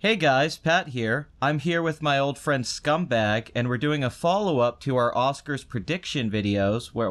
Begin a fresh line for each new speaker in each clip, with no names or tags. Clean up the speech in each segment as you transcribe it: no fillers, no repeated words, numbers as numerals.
Hey guys, Pat here. I'm here with my old friend Scumbag, and we're doing a follow-up to our Oscars prediction videos, where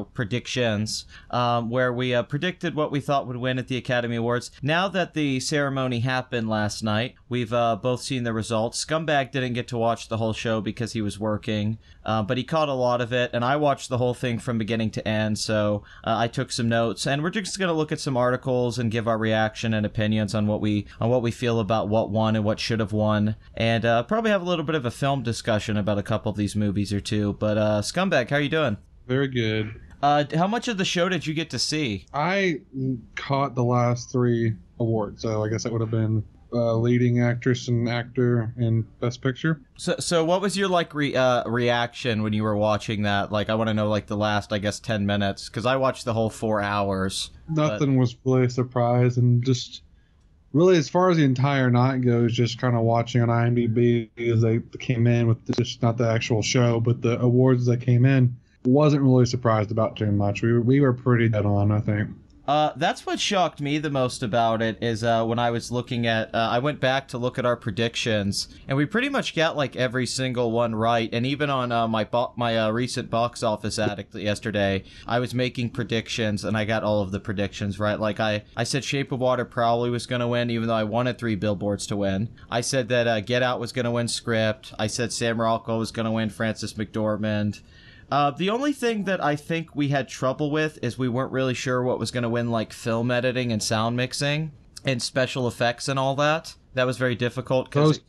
we predicted what we thought would win at the Academy Awards. Now that the ceremony happened last night, we've both seen the results. Scumbag didn't get to watch the whole show because he was working, but he caught a lot of it, and I watched the whole thing from beginning to end, so I took some notes, and we're just going to look at some articles and give our reaction and opinions on what we feel about what won and what should have won, and probably have a little bit of a film discussion about a couple of these movies or two. But Scumbag, how you doing?
Very good.
How much of the show did you get to see?
I caught the last three awards, so I guess it would have been leading actress and actor in Best Picture.
So what was your reaction when you were watching that? Like, I want to know the last, I guess, 10 minutes, because I watched the whole 4 hours.
Nothing was really a surprise, and just really, as far as the entire night goes, just kind of watching on IMDb as they came in with just not the actual show, but the awards that came in, wasn't really surprised about too much. We were pretty dead on, I think.
That's what shocked me the most about it is when I was looking at, I went back to look at our predictions, and we pretty much got every single one right. And even on my recent Box Office Addict yesterday, I was making predictions, and I got all of the predictions right. Like I said Shape of Water probably was going to win, even though I wanted Three Billboards to win. I said that Get Out was going to win script. I said Sam Rockwell was going to win Frances McDormand. The only thing that I think we had trouble with is we weren't really sure what was going to win, film editing and sound mixing and special effects and all that. That was very difficult.
Those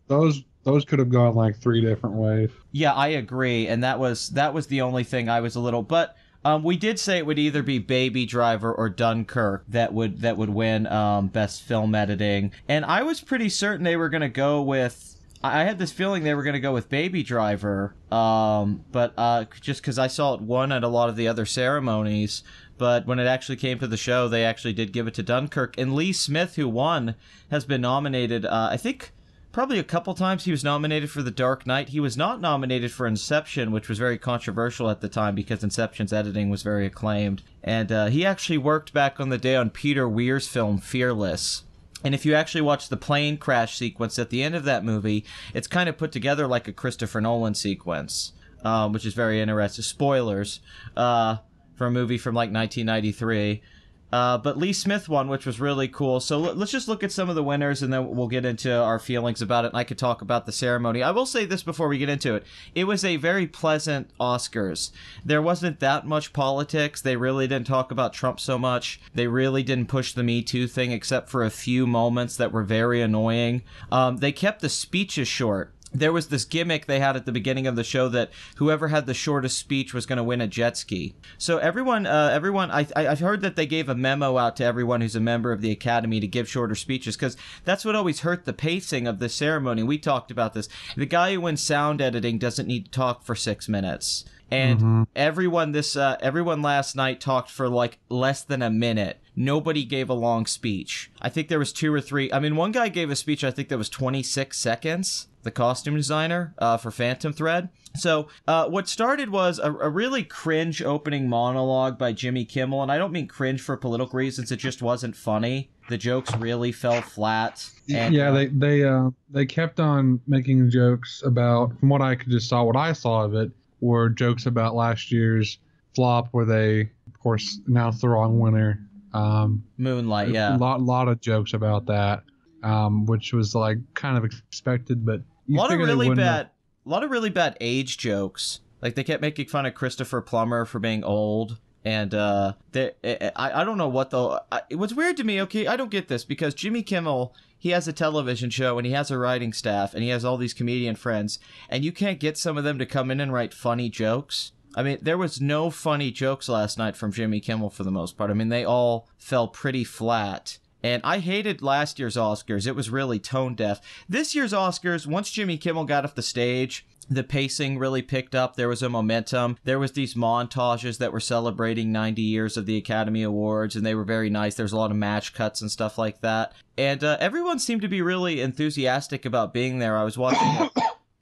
could have gone three different ways.
Yeah, I agree, and that was the only thing I was a little. But we did say it would either be Baby Driver or Dunkirk that would win best film editing, and I was pretty certain they were going to go with. I had this feeling they were going to go with Baby Driver, but just because I saw it won at a lot of the other ceremonies. But when it actually came to the show, they actually did give it to Dunkirk. And Lee Smith, who won, has been nominated, I think, probably a couple times. He was nominated for The Dark Knight. He was not nominated for Inception, which was very controversial at the time because Inception's editing was very acclaimed. And he actually worked back on the day on Peter Weir's film Fearless. And if you actually watch the plane crash sequence at the end of that movie, it's kind of put together like a Christopher Nolan sequence, which is very interesting. Spoilers for a movie from 1993. But Lee Smith won, which was really cool. So let's just look at some of the winners, and then we'll get into our feelings about it, and I could talk about the ceremony. I will say this before we get into it. It was a very pleasant Oscars. There wasn't that much politics. They really didn't talk about Trump so much. They really didn't push the Me Too thing except for a few moments that were very annoying. They kept the speeches short. There was this gimmick they had at the beginning of the show that whoever had the shortest speech was going to win a jet ski. So everyone, I've heard that they gave a memo out to everyone who's a member of the Academy to give shorter speeches, because that's what always hurt the pacing of the ceremony. We talked about this. The guy who wins sound editing doesn't need to talk for 6 minutes. And everyone last night talked for less than a minute. Nobody gave a long speech. I think there was 2 or 3. I mean, one guy gave a speech, I think that was 26 seconds, the costume designer for Phantom Thread. So what started was a really cringe opening monologue by Jimmy Kimmel. And I don't mean cringe for political reasons. It just wasn't funny. The jokes really fell flat. And,
they kept on making jokes about, from what I saw of it, were jokes about last year's flop where they, of course, announced the wrong winner.
Moonlight, yeah.
A lot of jokes about that, which was kind of expected, but
a lot of really bad age jokes. They kept making fun of Christopher Plummer for being old, and I don't know what though. It was weird to me. Okay, I don't get this because Jimmy Kimmel, he has a television show and he has a writing staff and he has all these comedian friends, and you can't get some of them to come in and write funny jokes. I mean, there was no funny jokes last night from Jimmy Kimmel for the most part. I mean, they all fell pretty flat. And I hated last year's Oscars. It was really tone deaf. This year's Oscars, once Jimmy Kimmel got off the stage, the pacing really picked up. There was a momentum. There was these montages that were celebrating 90 years of the Academy Awards, and they were very nice. There was a lot of match cuts and stuff like that. And everyone seemed to be really enthusiastic about being there. I was watching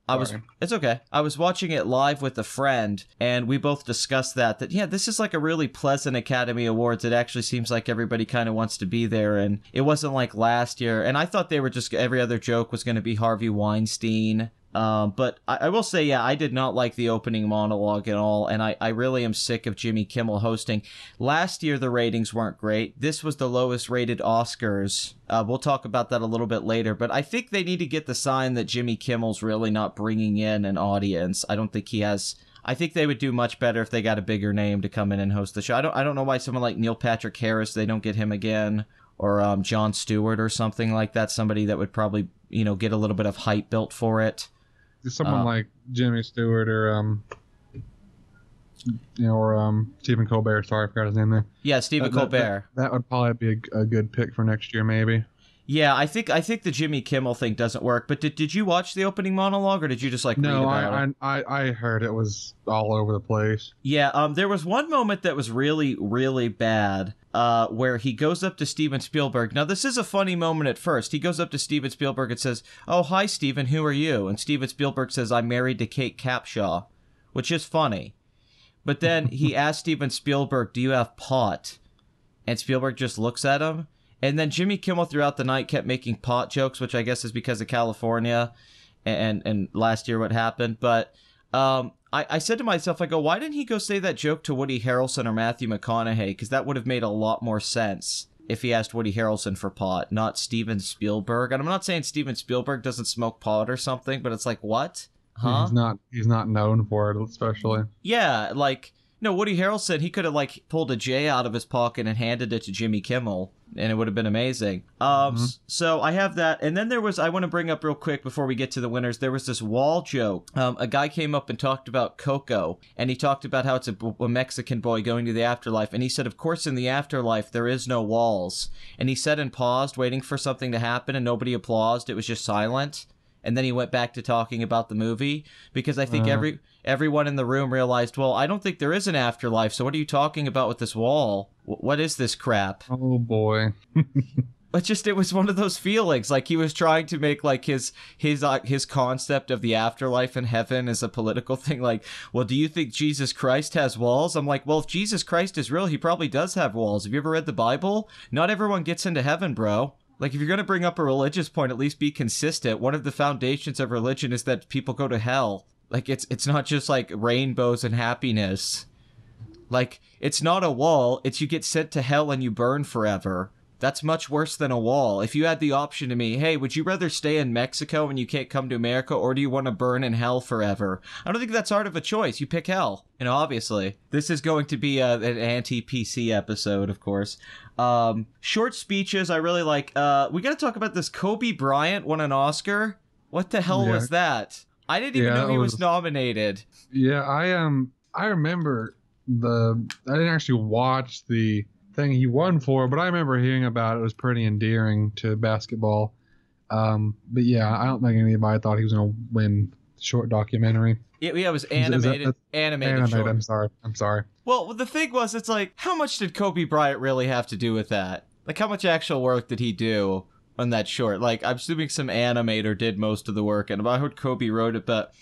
Sorry.
It's okay. I was watching it live with a friend, and we both discussed that yeah, this is like a really pleasant Academy Awards. It actually seems like everybody kind of wants to be there, and it wasn't like last year. And I thought they were just every other joke was going to be Harvey Weinstein. But I will say, yeah, I did not like the opening monologue at all, and I really am sick of Jimmy Kimmel hosting. Last year, the ratings weren't great. This was the lowest rated Oscars. We'll talk about that a little bit later, but I think they need to get the sign that Jimmy Kimmel's really not bringing in an audience. I don't think he has... I think they would do much better if they got a bigger name to come in and host the show. I don't know why someone like Neil Patrick Harris, they don't get him again, or Jon Stewart or something like that, somebody that would probably, get a little bit of hype built for it.
Someone like Jimmy Stewart or Stephen Colbert. Sorry, I forgot his name there.
Yeah, Stephen Colbert.
That would probably be a good pick for next year, maybe.
Yeah, I think the Jimmy Kimmel thing doesn't work. But did you watch the opening monologue, or did you just read about it?
No, I heard it was all over the place.
Yeah, there was one moment that was really, really bad. Where he goes up to Steven Spielberg. Now, this is a funny moment at first. He goes up to Steven Spielberg and says, "Oh, hi, Steven, who are you?" And Steven Spielberg says, "I'm married to Kate Capshaw," which is funny. But then he asks Steven Spielberg, "Do you have pot?" And Spielberg just looks at him. And then Jimmy Kimmel throughout the night kept making pot jokes, which I guess is because of California and last year what happened. But I said to myself, I go, why didn't he go say that joke to Woody Harrelson or Matthew McConaughey? Because that would have made a lot more sense if he asked Woody Harrelson for pot, not Steven Spielberg. And I'm not saying Steven Spielberg doesn't smoke pot or something, but it's like, what? Huh?
He's not known for it, especially.
Yeah, Woody Harrelson, he could have pulled a J out of his pocket and handed it to Jimmy Kimmel, and it would have been amazing. So I have that, and then I want to bring up real quick before we get to the winners, there was this wall joke. A guy came up and talked about Coco, and he talked about how it's a Mexican boy going to the afterlife, and he said, of course in the afterlife there is no walls. And he said and paused, waiting for something to happen, and nobody applauded, it was just silent. And then he went back to talking about the movie, because I think everyone in the room realized, well, I don't think there is an afterlife, so what are you talking about with this wall? What is this crap?
Oh, boy.
But it was one of those feelings, like he was trying to make his concept of the afterlife and heaven as a political thing. Like, well, do you think Jesus Christ has walls? I'm like, well, if Jesus Christ is real, he probably does have walls. Have you ever read the Bible? Not everyone gets into heaven, bro. Like, if you're going to bring up a religious point, at least be consistent. One of the foundations of religion is that people go to hell. Like, it's not just, rainbows and happiness. Like, it's not a wall. It's you get sent to hell and you burn forever. That's much worse than a wall. If you had the option to me, hey, would you rather stay in Mexico and you can't come to America, or do you want to burn in hell forever? I don't think that's hard of a choice. You pick hell. Obviously. This is going to be an anti-PC episode, of course. Short speeches, I really like. We got to talk about this. Kobe Bryant won an Oscar. What the hell was that? I didn't even know he was nominated.
Yeah, I remember I didn't actually watch the thing he won for, but I remember hearing about it. It was pretty endearing to basketball. But yeah, I don't think anybody thought he was going to win short documentary.
Yeah, it was animated. Animated short.
I'm sorry.
Well, the thing was, it's like, how much did Kobe Bryant really have to do with that? Like, how much actual work did he do on that short? Like, I'm assuming some animator did most of the work, and I heard Kobe wrote it, but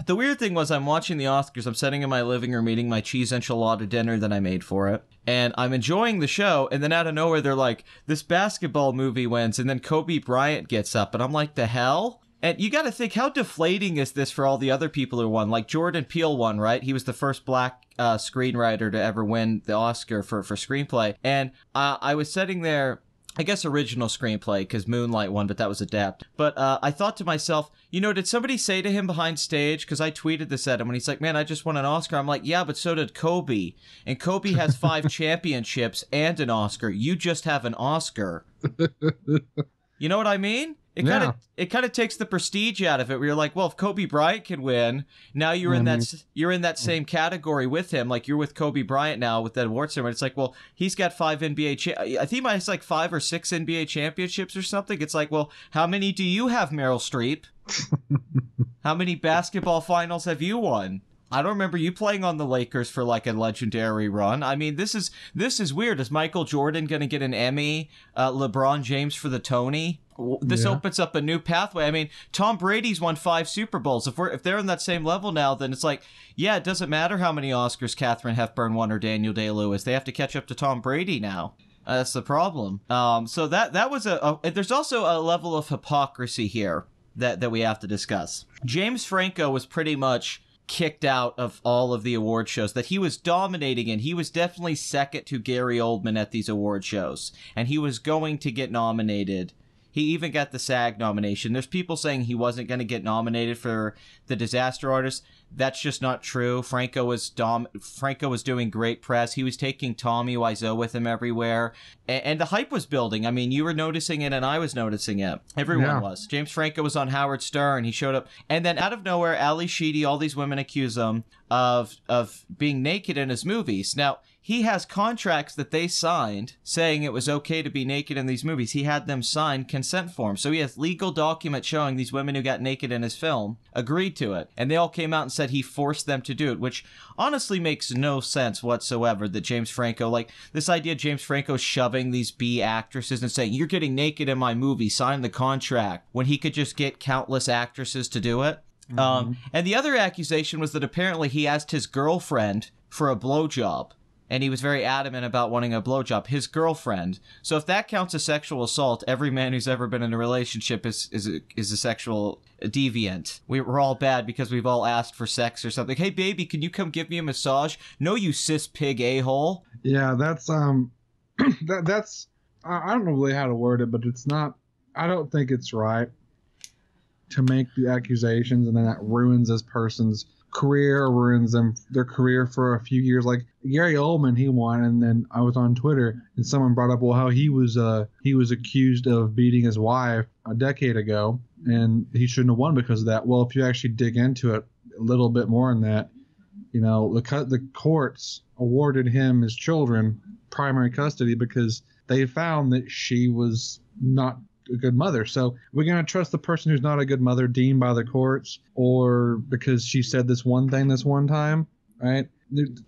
the weird thing was, I'm watching the Oscars, I'm sitting in my living room eating my cheese enchilada dinner that I made for it, and I'm enjoying the show, and then out of nowhere, they're like, this basketball movie wins, and then Kobe Bryant gets up, and I'm like, the hell? And you gotta think, how deflating is this for all the other people who won? Like, Jordan Peele won, right? He was the first black screenwriter to ever win the Oscar for screenplay. And I was sitting there, I guess original screenplay, because Moonlight won, but that was adapt. But I thought to myself, did somebody say to him behind stage, because I tweeted this at him, when he's like, man, I just won an Oscar. I'm like, yeah, but so did Kobe. And Kobe has 5 championships and an Oscar. You just have an Oscar. You know what I mean? It kind of takes the prestige out of it, where you're like, well, if Kobe Bryant can win, now you're in that same category with him. Like, you're with Kobe Bryant now with that award ceremony. It's like, well, he's got 5 NBA. I think he has 5 or 6 NBA championships or something. It's like, well, how many do you have, Meryl Streep? How many basketball finals have you won? I don't remember you playing on the Lakers for a legendary run. I mean, this is weird. Is Michael Jordan going to get an Emmy? LeBron James for the Tony? This
Yeah.
opens up a new pathway. I mean, Tom Brady's won 5 Super Bowls. If they're on that same level now, then it's like, yeah, it doesn't matter how many Oscars Katharine Hepburn won or Daniel Day-Lewis. They have to catch up to Tom Brady now. That's the problem. So that was there's also a level of hypocrisy here that we have to discuss. James Franco was pretty much kicked out of all of the award shows that he was dominating in. He was definitely second to Gary Oldman at these award shows, and he was going to get nominated. He even got the SAG nomination. There's people saying he wasn't going to get nominated for the Disaster Artist. That's just not true. Franco was doing great press. He was taking Tommy Wiseau with him everywhere, and the hype was building. I mean, you were noticing it, and I was noticing it. Everyone was. James Franco was on Howard Stern. He showed up, and then out of nowhere, Ali Sheedy, all these women accuse him of being naked in his movies. Now, he has contracts that they signed saying it was okay to be naked in these movies. He had them sign consent forms. So he has legal documents showing these women who got naked in his film agreed to it. And they all came out and said he forced them to do it, which honestly makes no sense whatsoever that James Franco, like this idea of James Franco shoving these B actresses and saying, you're getting naked in my movie, sign the contract, when he could just get countless actresses to do it. And the other accusation was that apparently he asked his girlfriend for a blowjob. And he was very adamant about wanting a blowjob. His girlfriend. So if that counts as sexual assault, every man who's ever been in a relationship is a sexual deviant. We're all bad because we've all asked for sex or something. Hey, baby, can you come give me a massage? No, you cis pig a-hole.
Yeah, that's that's I don't know really how to word it, but it's not. I don't think it's right to make the accusations and then that ruins this person's career or ruins their career for a few years. Like Gary Oldman, he won, and then I was on Twitter and someone brought up, well, how he was accused of beating his wife a decade ago and he shouldn't have won because of that. Well, if you actually dig into it a little bit more than that, you know, the courts awarded him his children primary custody because they found that she was not a good mother. So we're going to trust the person who's not a good mother deemed by the courts, or because she said this one thing this one time, right?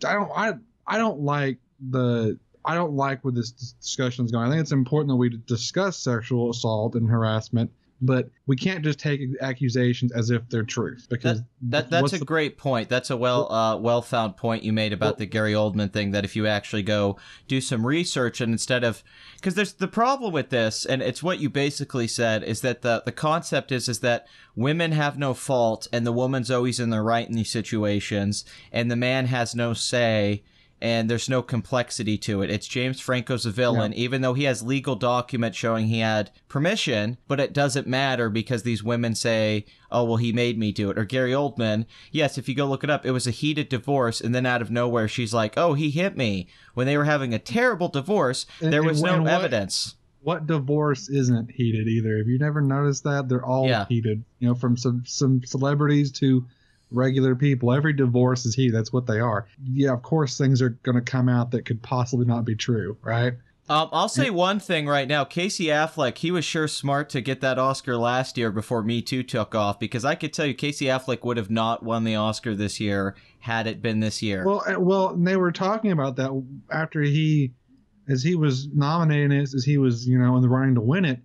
I don't like where this discussion is going. I think it's important that we discuss sexual assault and harassment, but we can't just take accusations as if they're truth, because
that's a great point. That's a well-found point you made about the Gary Oldman thing, that if you actually go do some research and instead of, because there's the problem with this, and it's what you basically said, is that the concept is that women have no fault and the woman's always in the right in these situations and the man has no say. And there's no complexity to it. It's James Franco's a villain, even though he has legal documents showing he had permission, but it doesn't matter because these women say, oh, well, he made me do it. Or Gary Oldman, yes, if you go look it up, it was a heated divorce, and then out of nowhere, she's like, oh, he hit me. When they were having a terrible divorce, there was no evidence.
What divorce isn't heated either? Have you never noticed that? They're all heated. You know, from some celebrities to regular people. Every divorce is heated. That's what they are. Yeah, of course things are going to come out that could possibly not be true, right?
I'll say one thing right now. Casey Affleck, he was sure smart to get that Oscar last year before Me Too took off, because I could tell you Casey Affleck would have not won the Oscar this year had it been this year.
Well, they were talking about that after as he was nominated, as he was, you know, in the running to win it.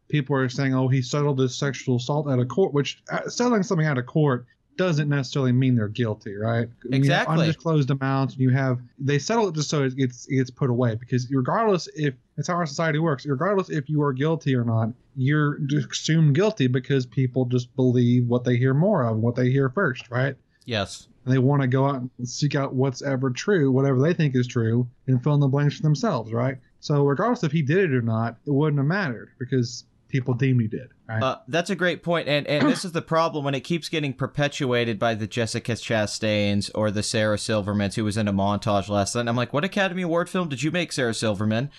People are saying, oh, he settled this sexual assault out of court, which settling something out of court doesn't necessarily mean they're guilty, right?
Exactly.
You have undisclosed amounts, and they settle it just so it gets put away, because regardless if it's how our society works, regardless if you are guilty or not, you're assumed guilty because people just believe what they hear more of, what they hear first, right?
Yes.
And they want to go out and seek out what's ever true, whatever they think is true, and fill in the blanks for themselves, right? So regardless if he did it or not, it wouldn't have mattered because people deemed he did. Right?
That's a great point, and this is the problem when it keeps getting perpetuated by the Jessica Chastains or the Sarah Silvermans, who was in a montage last night. I'm like, what Academy Award film did you make, Sarah Silverman?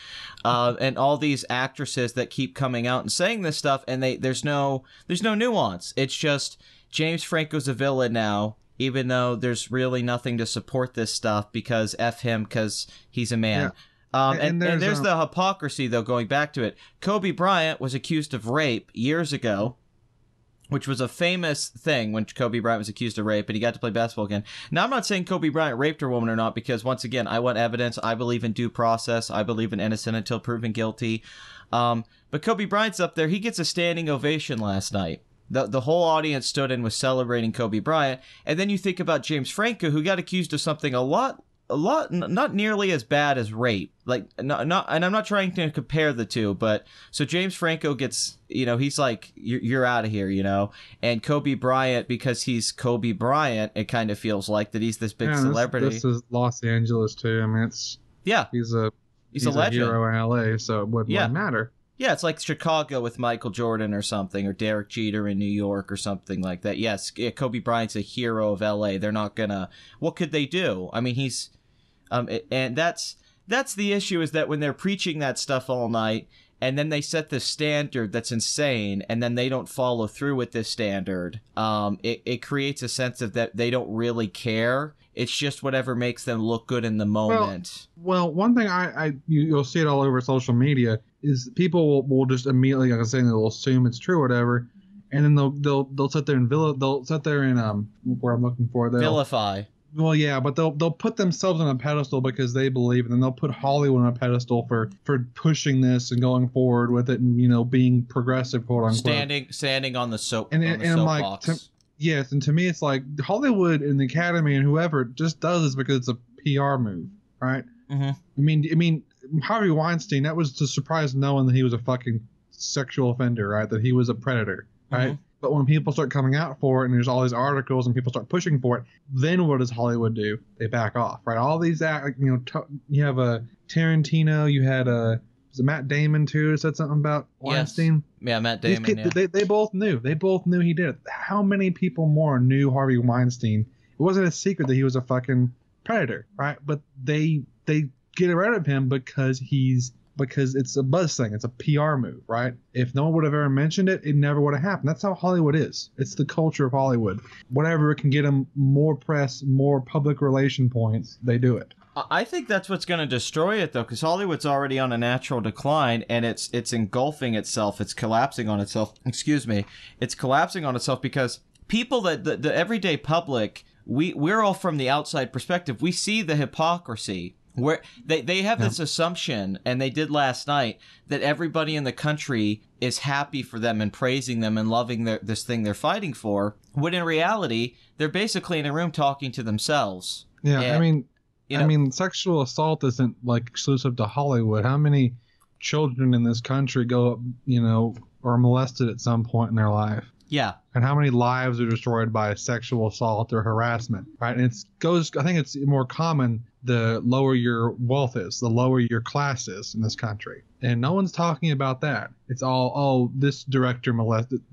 And all these actresses that keep coming out and saying this stuff, and there's no nuance. It's just James Franco's a villain now, even though there's really nothing to support this stuff because F him because he's a man.
Yeah.
And there's the hypocrisy, though, going back to it. Kobe Bryant was accused of rape years ago, which was a famous thing when Kobe Bryant was accused of rape and he got to play basketball again. Now, I'm not saying Kobe Bryant raped a woman or not, because once again, I want evidence. I believe in due process. I believe in innocent until proven guilty. But Kobe Bryant's up there. He gets a standing ovation last night. The whole audience stood and was celebrating Kobe Bryant. And then you think about James Franco, who got accused of something a lot, not nearly as bad as rape. Like, not, and I'm not trying to compare the two, but so James Franco gets, he's like, you're out of here, and Kobe Bryant, because he's Kobe Bryant, it kind of feels like that he's this big celebrity.
This is Los Angeles too. I mean, he's a legend. Hero in LA, so it wouldn't matter.
Yeah, it's like Chicago with Michael Jordan or something, or Derek Jeter in New York or something like that. Yes, Kobe Bryant's a hero of LA. They're not gonna. What could they do? I mean, he's, and that's the issue, is that when they're preaching that stuff all night, and then they set this standard that's insane, and then they don't follow through with this standard, it creates a sense of that they don't really care. It's just whatever makes them look good in the moment.
Well, one thing you'll see it all over social media is people will just immediately, like I'm saying, they'll assume it's true or whatever, and then they'll sit there and where I'm looking for,
vilify.
Well, yeah, but they'll put themselves on a pedestal because they believe, and then they'll put Hollywood on a pedestal for pushing this and going forward with it, and being progressive, quote unquote.
Standing on the soapbox.
And I'm like, yes, and to me it's like Hollywood and the Academy and whoever just does this because it's a PR move, right?
Mm-hmm.
I mean, Harvey Weinstein, that was to surprise no one that he was a fucking sexual offender, right? That he was a predator, right? Mm-hmm. But when people start coming out for it and there's all these articles and people start pushing for it, then what does Hollywood do? They back off, right? All these you have a Tarantino, you had was it Matt Damon too that said something about Weinstein?
Yes. Yeah, Matt Damon.
They both knew. They both knew he did it. How many people more knew Harvey Weinstein? It wasn't a secret that he was a fucking predator, right? But they get rid of him because it's a buzz thing. It's a PR move, right? If no one would have ever mentioned it, it never would have happened. That's how Hollywood is. It's the culture of Hollywood. Whatever it can get them more press, more public relation points, they do it.
I think that's what's going to destroy it, though, because Hollywood's already on a natural decline, and it's engulfing itself. It's collapsing on itself. Excuse me. It's collapsing on itself because people the everyday public, we're all from the outside perspective. We see the hypocrisy. Where they have this assumption, and they did last night, that everybody in the country is happy for them and praising them and loving this thing they're fighting for, when in reality, they're basically in a room talking to themselves.
Yeah, and, I mean, sexual assault isn't like exclusive to Hollywood. How many children in this country go up, are molested at some point in their life?
Yeah.
And how many lives are destroyed by sexual assault or harassment, right? And I think it's more common the lower your wealth is, the lower your class is in this country. And no one's talking about that. It's all, this director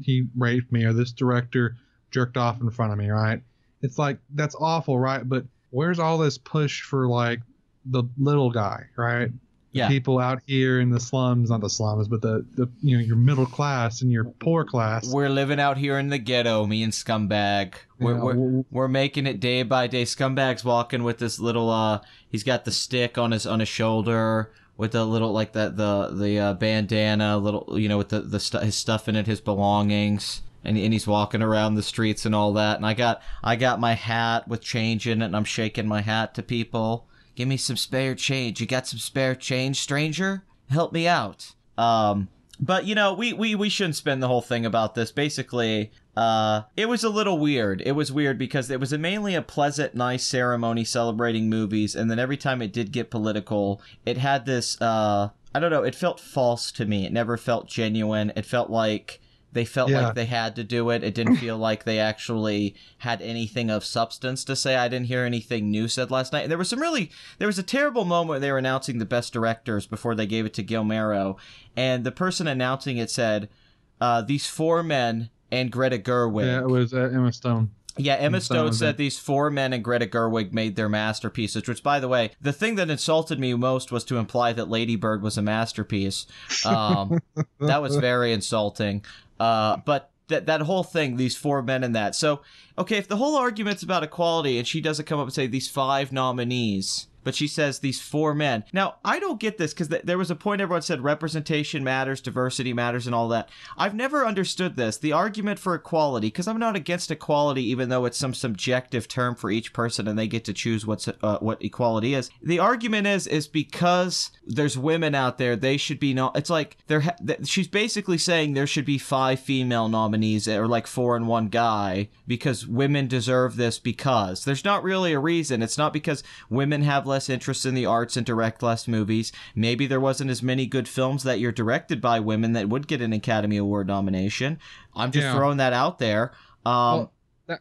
he raped me, or this director jerked off in front of me, right? It's like, that's awful, right? But where's all this push for, like, the little guy, right?
Yeah.
People out here in the slums, not the slums, but the your middle class and your poor class.
We're living out here in the ghetto, me and Scumbag. We're making it day by day. Scumbag's walking with this little he's got the stick on his shoulder with a little, like, the bandana, little, with his stuff in it, his belongings. And he's walking around the streets and all that. And I got my hat with change in it, and I'm shaking my hat to people. Give me some spare change. You got some spare change, stranger? Help me out. But, we shouldn't spend the whole thing about this. Basically, it was a little weird. It was weird because it was mainly a pleasant, nice ceremony celebrating movies. And then every time it did get political, it had this, I don't know, it felt false to me. It never felt genuine. It felt like they felt like they had to do it. It didn't feel like they actually had anything of substance to say. I didn't hear anything new said last night. And there was a terrible moment where they were announcing the best directors before they gave it to Guillermo. And the person announcing it said, these four men and Greta Gerwig.
Yeah, it was Emma Stone.
Yeah, Emma Stone said these four men and Greta Gerwig made their masterpieces, which, by the way, the thing that insulted me most was to imply that Lady Bird was a masterpiece. That was very insulting. But that whole thing, these four men and that. So, okay, if the whole argument's about equality and she doesn't come up and say these five nominees but she says these 4 men. Now, I don't get this because there was a point everyone said representation matters, diversity matters, and all that. I've never understood this. The argument for equality, because I'm not against equality, even though it's some subjective term for each person and they get to choose what equality is. The argument is because there's women out there, they should be it's like she's basically saying there should be 5 female nominees or like 4 and 1 guy because women deserve this. Because there's not really a reason. It's not because women have less interest in the arts and direct less movies. Maybe there wasn't as many good films that year directed by women that would get an Academy Award nomination. I'm just throwing that out there.
Well,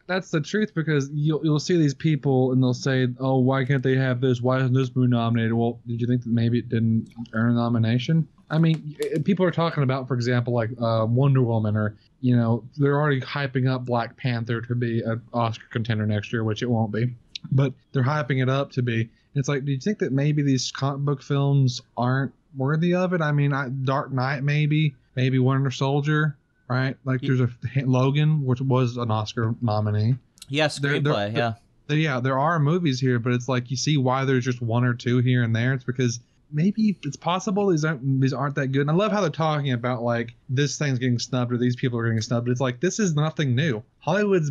that's the truth, because you'll see these people and they'll say, oh, why can't they have this? Why isn't this movie nominated? Well, did you think that maybe it didn't earn a nomination? I mean, people are talking about, for example, like Wonder Woman, or, you know, they're already hyping up Black Panther to be an Oscar contender next year, which it won't be. But they're hyping it up to be. It's like, do you think that maybe these comic book films aren't worthy of it? I mean, Dark Knight maybe Winter Soldier, right? Like there's a Logan, which was an Oscar nominee.
Yeah, screenplay, yeah.
There are movies here, but it's like you see why there's just 1 or 2 here and there. It's because maybe it's possible these aren't that good. And I love how they're talking about like this thing's getting snubbed or these people are getting snubbed. It's like this is nothing new. Academy's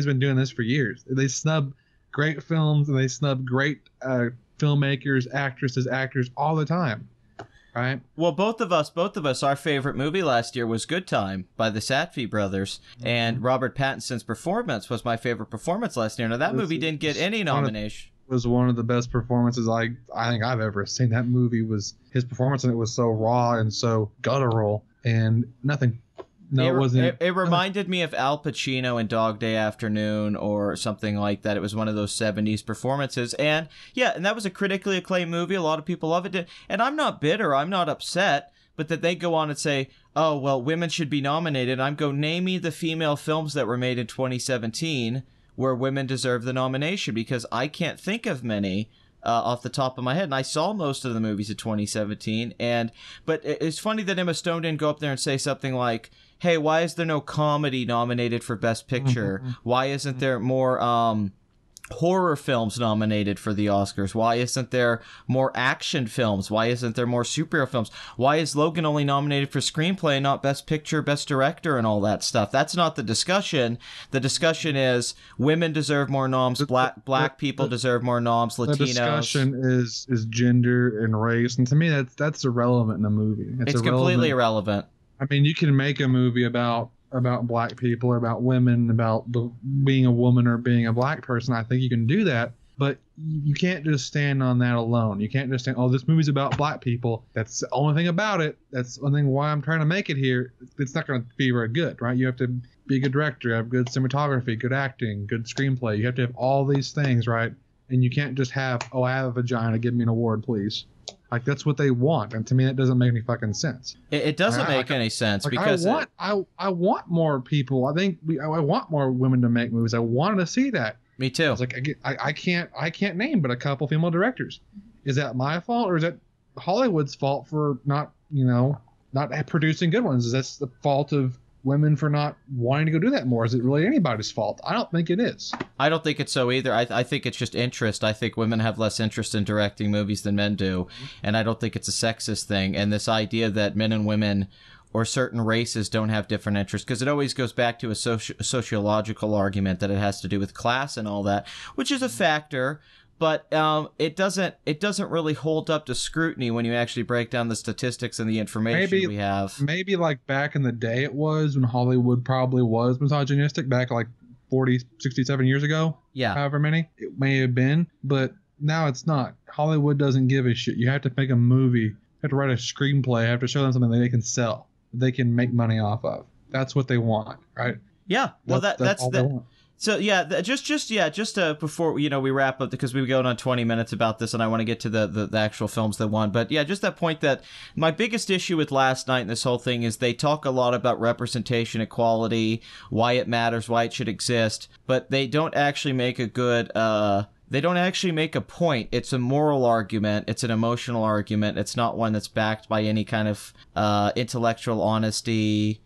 been doing this for years. They snub great films and they snub great filmmakers, actresses, actors all the time. Right.
Well, both of us, our favorite movie last year was Good Time by the Safdie brothers, and Robert Pattinson's performance was my favorite performance last year. Now, that movie didn't get any nomination.
Was one of the best performances I think I've ever seen. That movie was his performance, and it was so raw and so guttural, and nothing. No, it wasn't.
It reminded me of Al Pacino in Dog Day Afternoon or something like that. It was one of those 70s performances. And yeah, and that was a critically acclaimed movie. A lot of people love it. And I'm not bitter. I'm not upset. But that they go on and say, oh, well, women should be nominated. I'm go, name me the female films that were made in 2017 where women deserve the nomination, because I can't think of many off the top of my head. And I saw most of the movies of 2017. But it's funny that Emma Stone didn't go up there and say something like, hey, why is there no comedy nominated for Best Picture? Why isn't there more horror films nominated for the Oscars? Why isn't there more action films? Why isn't there more superhero films? Why is Logan only nominated for screenplay and not Best Picture, Best Director, and all that stuff? That's not the discussion. The discussion is women deserve more noms, black people deserve more noms, Latinos.
The discussion is gender and race, and to me that's irrelevant in a movie.
It's completely irrelevant.
I mean, you can make a movie about black people or about women, about being a woman or being a black person. I think you can do that, but you can't just stand on that alone. You can't just say, oh, this movie's about black people. That's the only thing about it. That's the only thing why I'm trying to make it here. It's not going to be very good, right? You have to be a good director, have good cinematography, good acting, good screenplay. You have to have all these things, right? And you can't just have, oh, I have a vagina, give me an award, please. Like, that's what they want, and to me, that doesn't make any fucking sense.
It doesn't make any sense, like, because
I want more people. I think I want more women to make movies. I wanted to see that.
Me too.
It's like I can't name but a couple female directors. Is that my fault, or is that Hollywood's fault for not producing good ones? Is that the fault of women for not wanting to go do that more? Is it really anybody's fault? I don't think it is.
I don't think it's so either. I think it's just interest. I think women have less interest in directing movies than men do, and I don't think it's a sexist thing. And this idea that men and women or certain races don't have different interests, because it always goes back to a sociological argument that it has to do with class and all that, which is a factor. But it doesn't really hold up to scrutiny when you actually break down the statistics and the information we have.
Maybe like back in the day it was, when Hollywood probably was misogynistic, back like 40, 67 years ago.
Yeah.
However many. It may have been, but now it's not. Hollywood doesn't give a shit. You have to make a movie. You have to write a screenplay. You have to show them something that they can sell, that they can make money off of. That's what they want, right?
Yeah. Well, that's
all they want.
So yeah, just before we wrap up, because we've gone on 20 minutes about this, and I want to get to the actual films that won. But yeah, just that point that my biggest issue with last night and this whole thing is they talk a lot about representation, equality, why it matters, why it should exist, but they don't actually make a good. They don't actually make a point. It's a moral argument. It's an emotional argument. It's not one that's backed by any kind of intellectual honesty.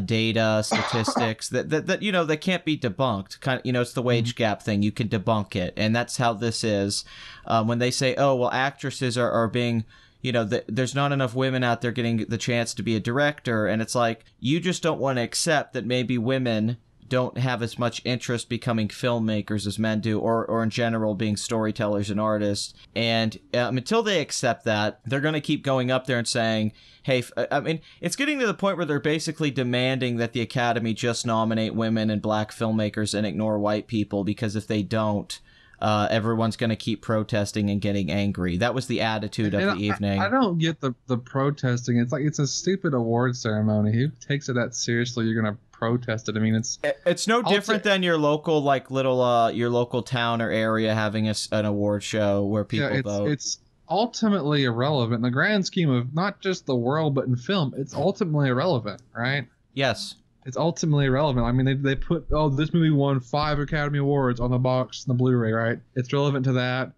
data, statistics that you know, that can't be debunked. Kind of, you know, it's the wage gap thing. You can debunk it, and that's how this is. When they say, oh, well, actresses are being, you know, there's not enough women out there getting the chance to be a director, and it's like, you just don't want to accept that maybe women don't have as much interest becoming filmmakers as men do, or in general being storytellers and artists. And until they accept that, they're going to keep going up there and saying, hey, I mean, it's getting to the point where they're basically demanding that the Academy just nominate women and black filmmakers and ignore white people, because if they don't, everyone's going to keep protesting and getting angry. That was the attitude of the evening.
I don't get the protesting. It's like, it's a stupid award ceremony. Who takes it that seriously? You're going to protest it. I mean, it's
no different than your local, like, little your local town or area having an award show where people vote.
It's ultimately irrelevant in the grand scheme of not just the world, but in film. It's ultimately irrelevant, right?
Yes.
It's ultimately irrelevant. I mean, they put, oh, this movie won 5 Academy Awards on the box and the Blu-ray, right? It's relevant to that.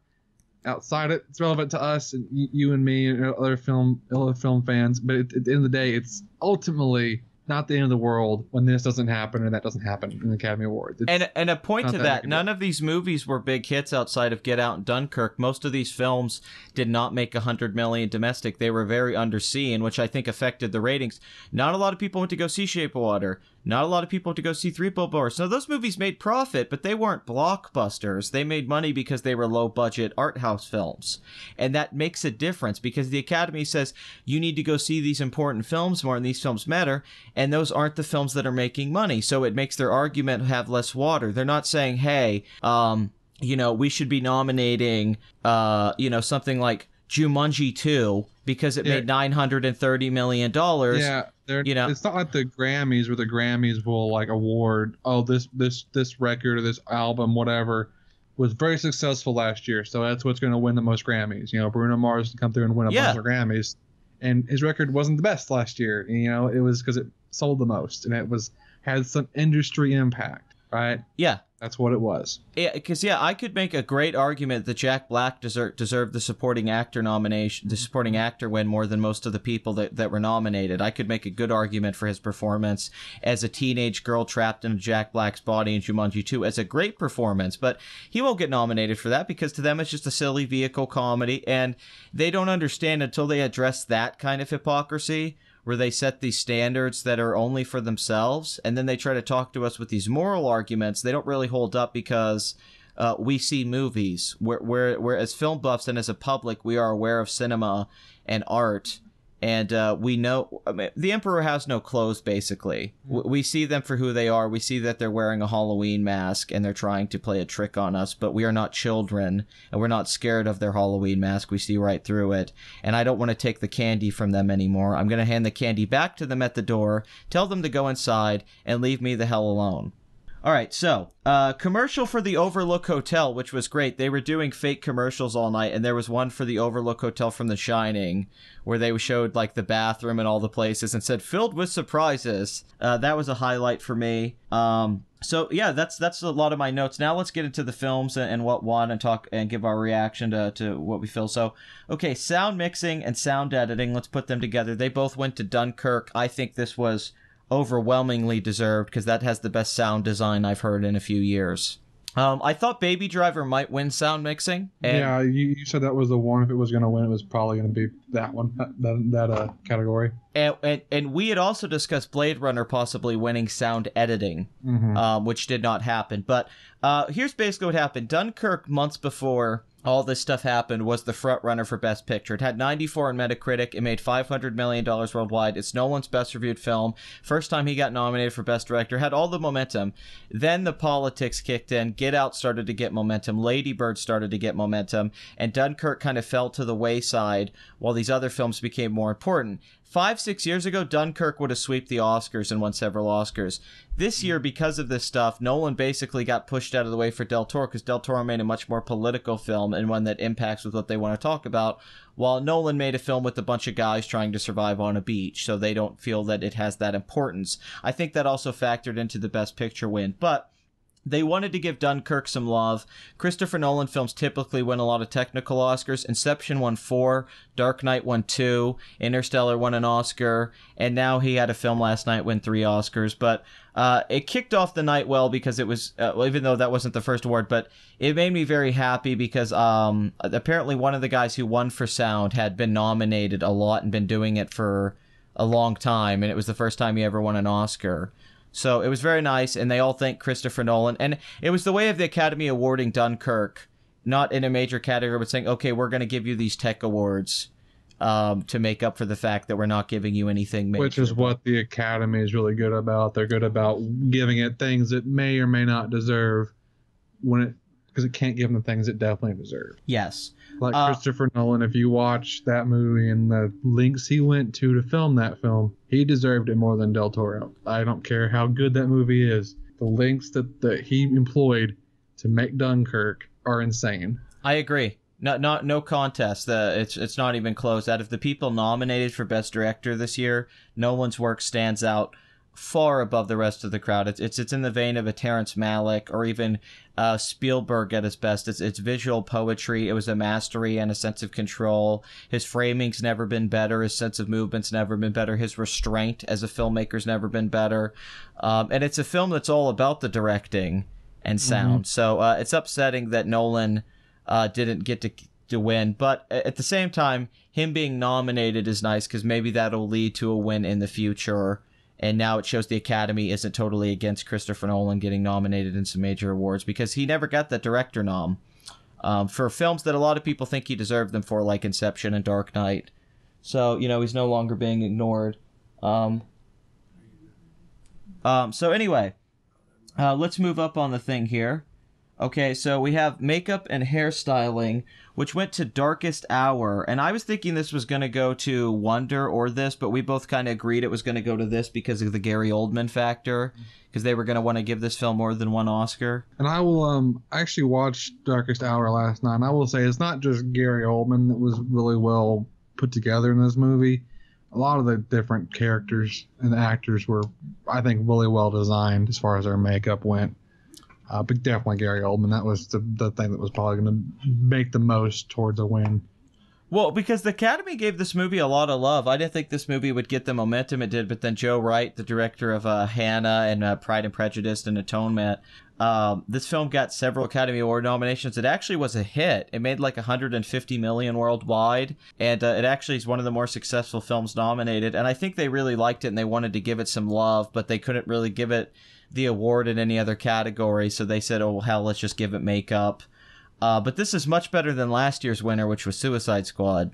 Outside it, it's relevant to us and you and me and other film fans. But at the end of the day, it's ultimately not the end of the world when this doesn't happen and that doesn't happen in the Academy Awards.
And a point to that, none of these movies were big hits outside of Get Out and Dunkirk. Most of these films did not make $100 million domestic. They were very underseen, which I think affected the ratings. Not a lot of people went to go see Shape of Water. Not a lot of people went to go see Three Billboards. Now, those movies made profit, but they weren't blockbusters. They made money because they were low-budget art house films. And that makes a difference, because the Academy says you need to go see these important films more, and these films matter, and those aren't the films that are making money. So it makes their argument have less water. They're not saying, hey, you know, we should be nominating, you know, something like Jumanji 2 because it made $930 million.
Yeah.
You know,
it's not like the Grammys, where the Grammys will like award, oh, this record or this album, whatever, was very successful last year, so that's what's going to win the most Grammys. You know, Bruno Mars come through and win a bunch of Grammys, and his record wasn't the best last year. You know, it was because it sold the most and it had some industry impact, right?
Yeah.
That's what it was.
Yeah, because I could make a great argument that Jack Black deserved the supporting actor nomination, the supporting actor win, more than most of the people that were nominated. I could make a good argument for his performance as a teenage girl trapped in Jack Black's body in Jumanji 2 as a great performance, but he won't get nominated for that because to them it's just a silly vehicle comedy, and they don't understand until they address that kind of hypocrisy, where they set these standards that are only for themselves, and then they try to talk to us with these moral arguments. They don't really hold up, because we see movies. We're as film buffs and as a public, we are aware of cinema and art, and we know, I mean, the Emperor has no clothes, basically. We see them for who they are. We see that they're wearing a Halloween mask and they're trying to play a trick on us, but we are not children, and we're not scared of their Halloween mask. We see right through it, and I don't want to take the candy from them anymore. I'm going to hand the candy back to them at the door, tell them to go inside, and leave me the hell alone. All right, so commercial for the Overlook Hotel, which was great. They were doing fake commercials all night, and there was one for the Overlook Hotel from The Shining, where they showed like the bathroom and all the places and said filled with surprises. That was a highlight for me. So yeah, that's a lot of my notes. Now let's get into the films and what won, and talk and give our reaction to what we feel. So okay, sound mixing and sound editing. Let's put them together. They both went to Dunkirk. I think this was overwhelmingly deserved, because that has the best sound design I've heard in a few years. I thought Baby Driver might win sound mixing.
Yeah, you said that was the one. If it was going to win, it was probably going to be that one, that category.
And we had also discussed Blade Runner possibly winning sound editing, which did not happen. But here's basically what happened. Dunkirk, months before all this stuff happened, was the front runner for Best Picture. It had 94 on Metacritic. It made $500 million worldwide. It's Nolan's best reviewed film. First time he got nominated for Best Director. Had all the momentum. Then the politics kicked in. Get Out started to get momentum. Lady Bird started to get momentum. And Dunkirk kind of fell to the wayside while these other films became more important. 5-6 years ago, Dunkirk would have swept the Oscars and won several Oscars. This year, because of this stuff, Nolan basically got pushed out of the way for Del Toro, because Del Toro made a much more political film and one that impacts with what they want to talk about, while Nolan made a film with a bunch of guys trying to survive on a beach, so they don't feel that it has that importance. I think that also factored into the Best Picture win. But they wanted to give Dunkirk some love. Christopher Nolan films typically win a lot of technical Oscars. Inception won 4, Dark Knight won 2, Interstellar won an Oscar, and now he had a film last night win 3 Oscars. But it kicked off the night well because it was, even though that wasn't the first award, but it made me very happy because apparently one of the guys who won for sound had been nominated a lot and been doing it for a long time, and it was the first time he ever won an Oscar. So it was very nice, and they all thanked Christopher Nolan. And it was the way of the Academy awarding Dunkirk, not in a major category, but saying, okay, we're going to give you these tech awards to make up for the fact that we're not giving you anything major.
Which is what the Academy is really good about. They're good about giving it things it may or may not deserve because it can't give them the things it definitely deserves.
Yes.
Like Christopher Nolan, if you watch that movie and the links he went to film that film, he deserved it more than Del Toro. I don't care how good that movie is. The links that he employed to make Dunkirk are insane.
I agree. No contest. It's not even close. Out of the people nominated for Best Director this year, Nolan's work stands out far above the rest of the crowd. It's in the vein of a Terrence Malick or even Spielberg at his best. It's visual poetry. It was a mastery and a sense of control. His framing's never been better. His sense of movement's never been better. His restraint as a filmmaker's never been better. And it's a film that's all about the directing and sound. Mm-hmm. So it's upsetting that Nolan didn't get to win. But at the same time, him being nominated is nice because maybe that'll lead to a win in the future. And now it shows the Academy isn't totally against Christopher Nolan getting nominated in some major awards because he never got the director nom for films that a lot of people think he deserved them for, like Inception and Dark Knight. So, he's no longer being ignored. So anyway, let's move up on the thing here. Okay, so we have makeup and hairstyling, which went to Darkest Hour. And I was thinking this was going to go to Wonder or this, but we both kind of agreed it was going to go to this because of the Gary Oldman factor, because they were going to want to give this film more than one Oscar.
And I will actually watch Darkest Hour last night, and I will say it's not just Gary Oldman that was really well put together in this movie. A lot of the different characters and actors were, I think, really well designed as far as their makeup went. But definitely Gary Oldman. That was the thing that was probably going to make the most towards a win.
Well, because the Academy gave this movie a lot of love. I didn't think this movie would get the momentum it did, but then Joe Wright, the director of Hannah and Pride and Prejudice and Atonement, this film got several Academy Award nominations. It actually was a hit. It made like $150 million worldwide, and it actually is one of the more successful films nominated. And I think they really liked it and they wanted to give it some love, but they couldn't really give it the award in any other category, so they said, oh, hell, let's just give it makeup. But this is much better than last year's winner, which was Suicide Squad.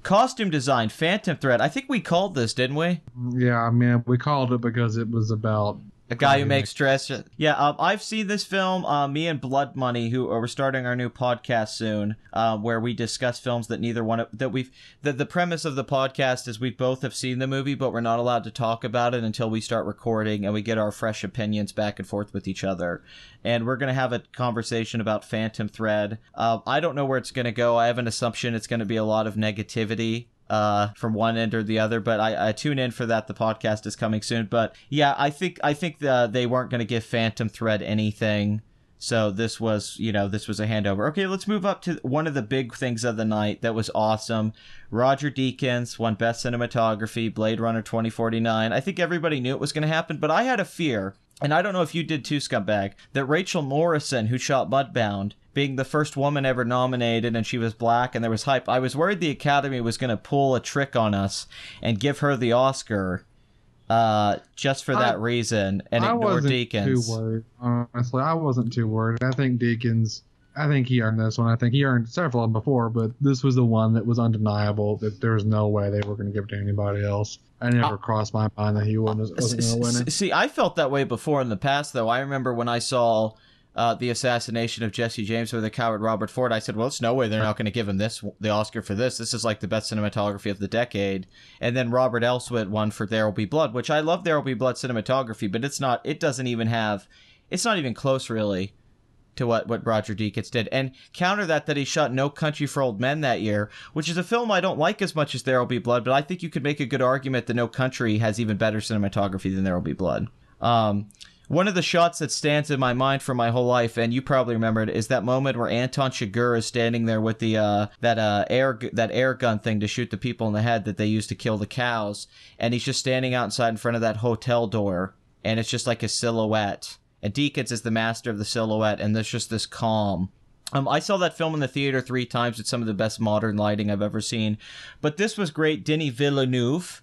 Costume design, Phantom Thread. I think we called this, didn't we?
Yeah, I mean, we called it because it was about
a guy who makes dress. Yeah, I've seen this film. Me and Blood Money, who we're starting our new podcast soon, where we discuss films that neither one of that we've. The premise of the podcast is we both have seen the movie, but we're not allowed to talk about it until we start recording and we get our fresh opinions back and forth with each other. And we're gonna have a conversation about Phantom Thread. I don't know where it's gonna go. I have an assumption it's gonna be a lot of negativity. From one end or the other, but I tune in for that. The podcast is coming soon, but yeah, I think they weren't going to give Phantom Thread anything, so this was a handover. Okay, let's move up to one of the big things of the night that was awesome. Roger Deakins won Best Cinematography, Blade Runner 2049. I think everybody knew it was going to happen, but I had a fear, and I don't know if you did too, Scumbag, that Rachel Morrison, who shot Mudbound, being the first woman ever nominated, and she was black, and there was hype. I was worried the Academy was going to pull a trick on us and give her the Oscar just for that reason and ignore Deakins.
Too worried. Honestly, I wasn't too worried. I think Deakins, he earned this one. I think he earned several of them before, but this was the one that was undeniable that there was no way they were going to give it to anybody else. I never crossed my mind that he wasn't going to win it.
See, I felt that way before in the past, though. I remember when I saw the assassination of Jesse James by the coward Robert Ford, I said, well, it's no way they're not going to give him the Oscar for this. This is like the best cinematography of the decade. And then Robert Elswit won for There Will Be Blood, which I love There Will Be Blood cinematography, but it's not even close really to what Roger Deakins did. And counter that he shot No Country for Old Men that year, which is a film I don't like as much as There Will Be Blood, but I think you could make a good argument that No Country has even better cinematography than There Will Be Blood. One of the shots that stands in my mind for my whole life, and you probably remember it, is that moment where Anton Chigurh is standing there with the that air gun thing to shoot the people in the head that they used to kill the cows, and he's just standing out inside in front of that hotel door, and it's just like a silhouette. And Deakins is the master of the silhouette, and there's just this calm. I saw that film in the theater 3 times. It's some of the best modern lighting I've ever seen. But this was great. Denis Villeneuve,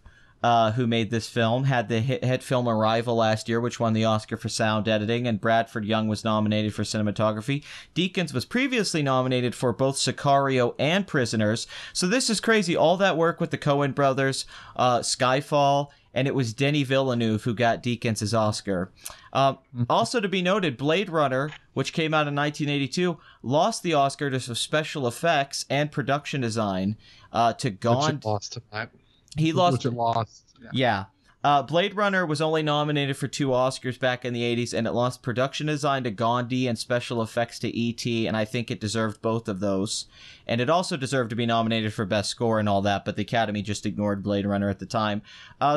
who made this film, had the hit film Arrival last year, which won the Oscar for sound editing, and Bradford Young was nominated for cinematography. Deakins was previously nominated for both Sicario and Prisoners. So this is crazy. All that work with the Coen brothers, Skyfall, and it was Denis Villeneuve who got Deakins' Oscar. Also to be noted, Blade Runner, which came out in 1982, lost the Oscar to special effects and production design to Gone.
Which it lost tonight.
He lost.
Which it lost.
Yeah. Blade Runner was only nominated for 2 Oscars back in the 80s, and it lost production design to Gandhi and special effects to E.T., and I think it deserved both of those. And it also deserved to be nominated for Best Score and all that, but the Academy just ignored Blade Runner at the time.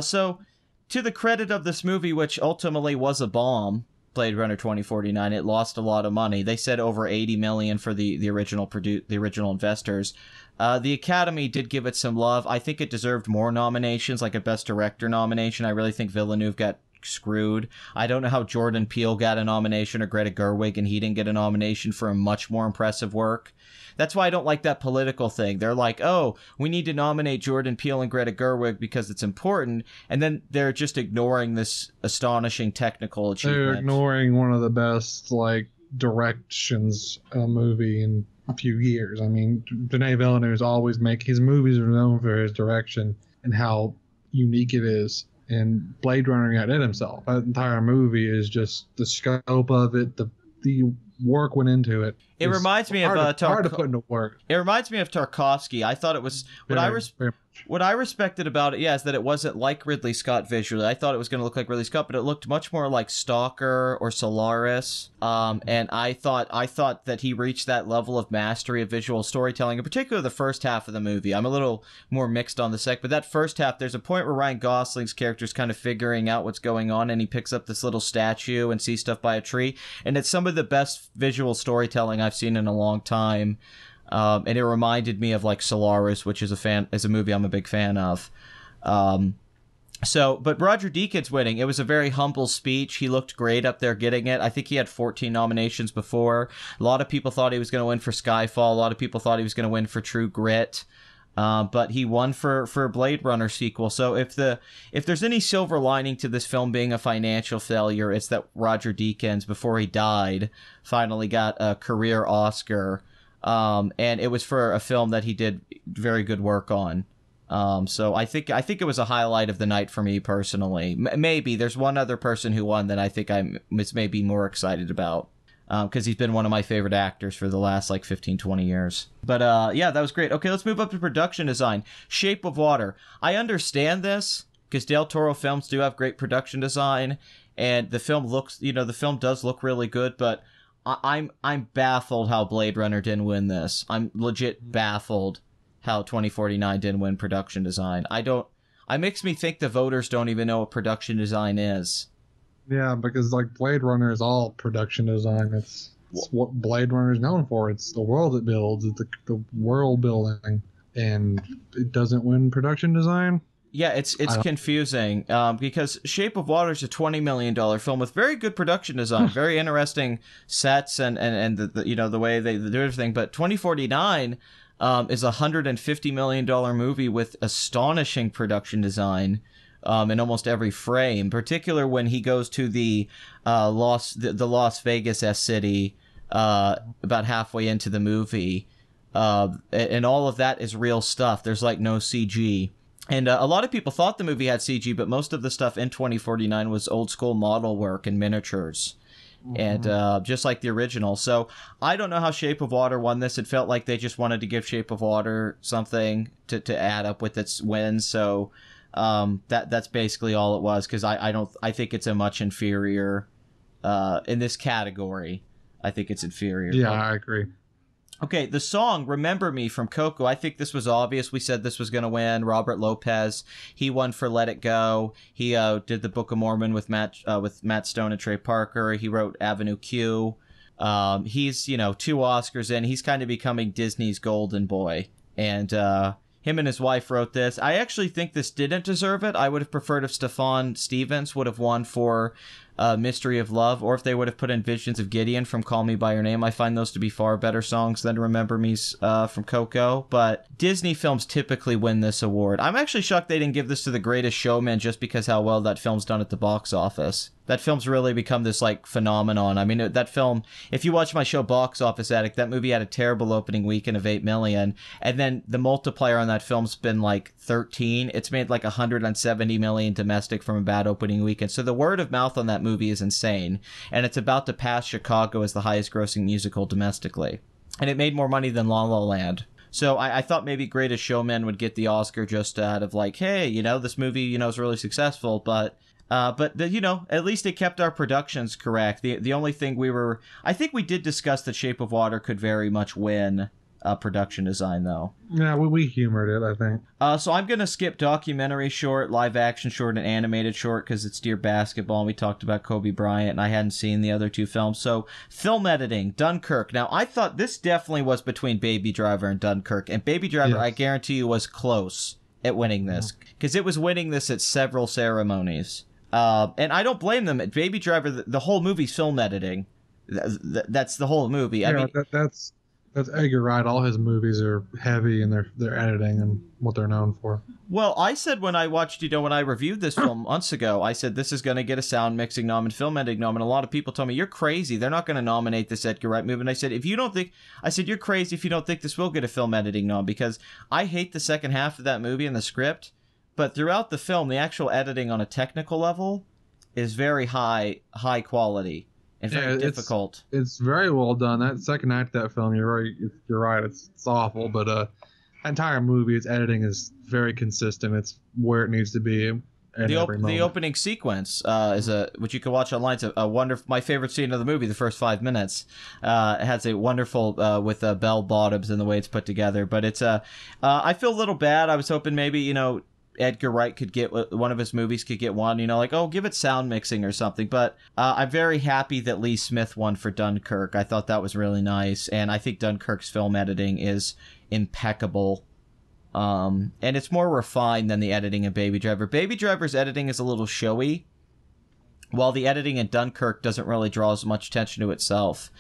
So, to the credit of this movie, which ultimately was a bomb, Blade Runner 2049, it lost a lot of money. They said over $80 million for the original investors. The Academy did give it some love. I think it deserved more nominations, like a Best Director nomination. I really think Villeneuve got screwed. I don't know how Jordan Peele got a nomination or Greta Gerwig, and he didn't get a nomination for a much more impressive work. That's why I don't like that political thing. They're like, oh, we need to nominate Jordan Peele and Greta Gerwig because it's important, and then they're just ignoring this astonishing technical achievement.
They're ignoring one of the best, directions a movie in a few years. I mean, Denis Villeneuve always his movies are known for his direction and how unique it is. And Blade Runner outdid himself. That entire movie is just the scope of it, the work went into it.
It reminds me of
hard to put into work.
It reminds me of Tarkovsky. I thought it was what I respected about it, is that it wasn't like Ridley Scott visually. I thought it was going to look like Ridley Scott, but it looked much more like Stalker or Solaris. And I thought that he reached that level of mastery of visual storytelling, in particular the first half of the movie. I'm a little more mixed on the second, but that first half, there's a point where Ryan Gosling's character is kind of figuring out what's going on, and he picks up this little statue and sees stuff by a tree, and it's some of the best visual storytelling I've seen in a long time. And it reminded me of Solaris, which is a movie I'm a big fan of. But Roger Deakins winning, it was a very humble speech. He looked great up there getting it. I think he had 14 nominations before. A lot of people thought he was going to win for Skyfall. A lot of people thought he was going to win for True Grit. But he won for Blade Runner sequel. So if there's any silver lining to this film being a financial failure, it's that Roger Deakins, before he died, finally got a career Oscar. And it was for a film that he did very good work on. So I think it was a highlight of the night for me personally. Maybe there's one other person who won that I think I'm maybe more excited about. Because he's been one of my favorite actors for the last 15, 20 years. But yeah, that was great. Okay, let's move up to production design. Shape of Water. I understand this because Del Toro films do have great production design, and the film does look really good. But I'm baffled how Blade Runner didn't win this. I'm legit baffled how 2049 didn't win production design. It makes me think the voters don't even know what production design is.
Yeah, because Blade Runner is all production design. It's what Blade Runner is known for. It's the world it builds. It's the world building, and it doesn't win production design.
Yeah, it's confusing because Shape of Water is a $20 million film with very good production design, very interesting sets, and the way they do everything. But 2049 is a $150 million movie with astonishing production design. In almost every frame, particular when he goes to the Las Vegas city about halfway into the movie, and all of that is real stuff. There's no CG, and a lot of people thought the movie had CG, but most of the stuff in 2049 was old school model work and miniatures. Mm-hmm. And just like the original. So I don't know how Shape of Water won this. It felt like they just wanted to give Shape of Water something to add up with its wins. So that's basically all it was, because I think it's a much inferior in this category. I think it's inferior.
Yeah, I agree.
Okay, the song "Remember Me" from Coco. I think this was obvious. We said this was going to win. Robert Lopez, he won for "Let It Go." He did the Book of Mormon with Matt Stone and Trey Parker. He wrote Avenue Q. He's 2 Oscars in. He's kind of becoming Disney's golden boy, and him and his wife wrote this. I actually think this didn't deserve it. I would have preferred if Stefan Stevens would have won for Mystery of Love, or if they would have put in Visions of Gideon from Call Me By Your Name. I find those to be far better songs than Remember Me's from Coco. But Disney films typically win this award. I'm actually shocked they didn't give this to The Greatest Showman just because how well that film's done at the box office. That film's really become this like phenomenon. I mean, that film, if you watch my show Box Office Addict, that movie had a terrible opening weekend of 8 million, and then the multiplier on that film's been like 13. It's made like 170 million domestic from a bad opening weekend. So the word of mouth on that movie is insane, and it's about to pass Chicago as the highest grossing musical domestically, and it made more money than La La Land. So I thought maybe Greatest Showman would get the Oscar just out of like, hey, this movie is really successful, but at least it kept our productions correct. The only thing I think we did discuss that Shape of Water could very much win production design, though.
Yeah, we humored it, I think.
So I'm going to skip documentary short, live action short, and animated short because it's Dear Basketball, and we talked about Kobe Bryant, and I hadn't seen the other 2 films. So film editing, Dunkirk. Now, I thought this definitely was between Baby Driver and Dunkirk, and Baby Driver, yes, I guarantee you, was close at winning this because it was winning this at several ceremonies. And I don't blame them. Baby Driver, the whole movie's film editing. That's the whole movie.
Yeah,
I mean,
that's Edgar Wright. All his movies are heavy in their editing and what they're known for.
Well, I said when I watched, when I reviewed this film months ago, I said this is going to get a sound mixing nom and film editing nom, and a lot of people told me, you're crazy. They're not going to nominate this Edgar Wright movie. And I said, you're crazy if you don't think this will get a film editing nom, because I hate the second half of that movie and the script. But throughout the film, the actual editing on a technical level is very high quality and very difficult.
It's very well done. That second act of that film, you're right. It's awful, but that entire movie, its editing is very consistent. It's where it needs to be.
The opening sequence which you can watch online. It's a wonderful, my favorite scene of the movie. The first 5 minutes, it has a wonderful with bell bottoms and the way it's put together. But it's I feel a little bad. I was hoping maybe Edgar Wright could get one of his movies could get one, give it sound mixing or something. But I'm very happy that Lee Smith won for Dunkirk. I thought that was really nice, and I think Dunkirk's film editing is impeccable. And it's more refined than the editing in Baby Driver. Baby Driver's editing is a little showy, while the editing in Dunkirk doesn't really draw as much attention to itself.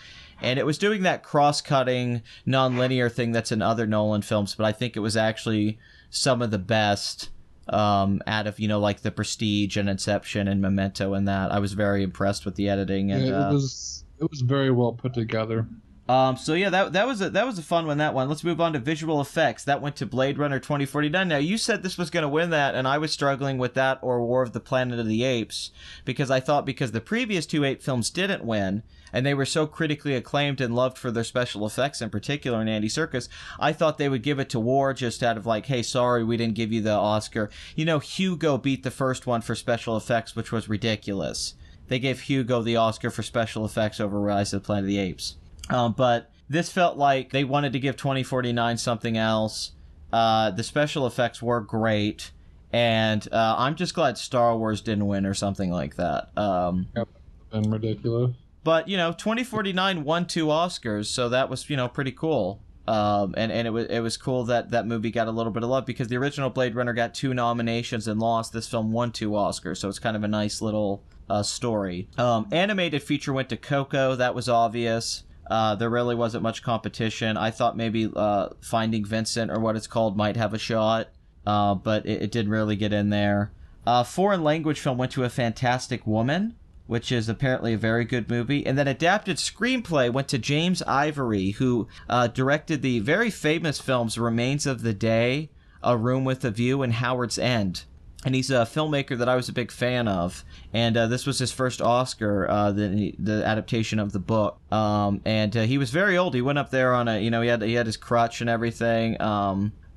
And it was doing that cross-cutting, non-linear thing that's in other Nolan films, but I think it was actually some of the best out of like The Prestige and Inception and Memento, and that I was very impressed with the editing. And
it was very well put together.
So yeah, that was a fun one, that one. Let's move on to visual effects. That went to Blade Runner 2049. Now, you said this was going to win that, and I was struggling with that or War of the Planet of the Apes, because I thought because the previous 2 ape films didn't win, and they were so critically acclaimed and loved for their special effects, in particular in Andy Serkis, I thought they would give it to War just out of like, hey, sorry, we didn't give you the Oscar. Hugo beat the first one for special effects, which was ridiculous. They gave Hugo the Oscar for special effects over Rise of the Planet of the Apes. But this felt like they wanted to give 2049 something else. The special effects were great, and I'm just glad Star Wars didn't win or something like that.
Yep, been ridiculous.
But 2049 won 2 Oscars, so that was pretty cool. And it was cool that movie got a little bit of love, because the original Blade Runner got 2 nominations and lost. This film won 2 Oscars, so it's kind of a nice little story. Animated feature went to Coco. That was obvious. There really wasn't much competition. I thought maybe Finding Vincent, or what it's called, might have a shot, but it didn't really get in there. Foreign language film went to A Fantastic Woman, which is apparently a very good movie. And then adapted screenplay went to James Ivory, who directed the very famous films Remains of the Day, A Room with a View, and Howard's End. And he's a filmmaker that I was a big fan of. And this was his first Oscar, the adaptation of the book. And he was very old. He went up there on he had his crutch and everything.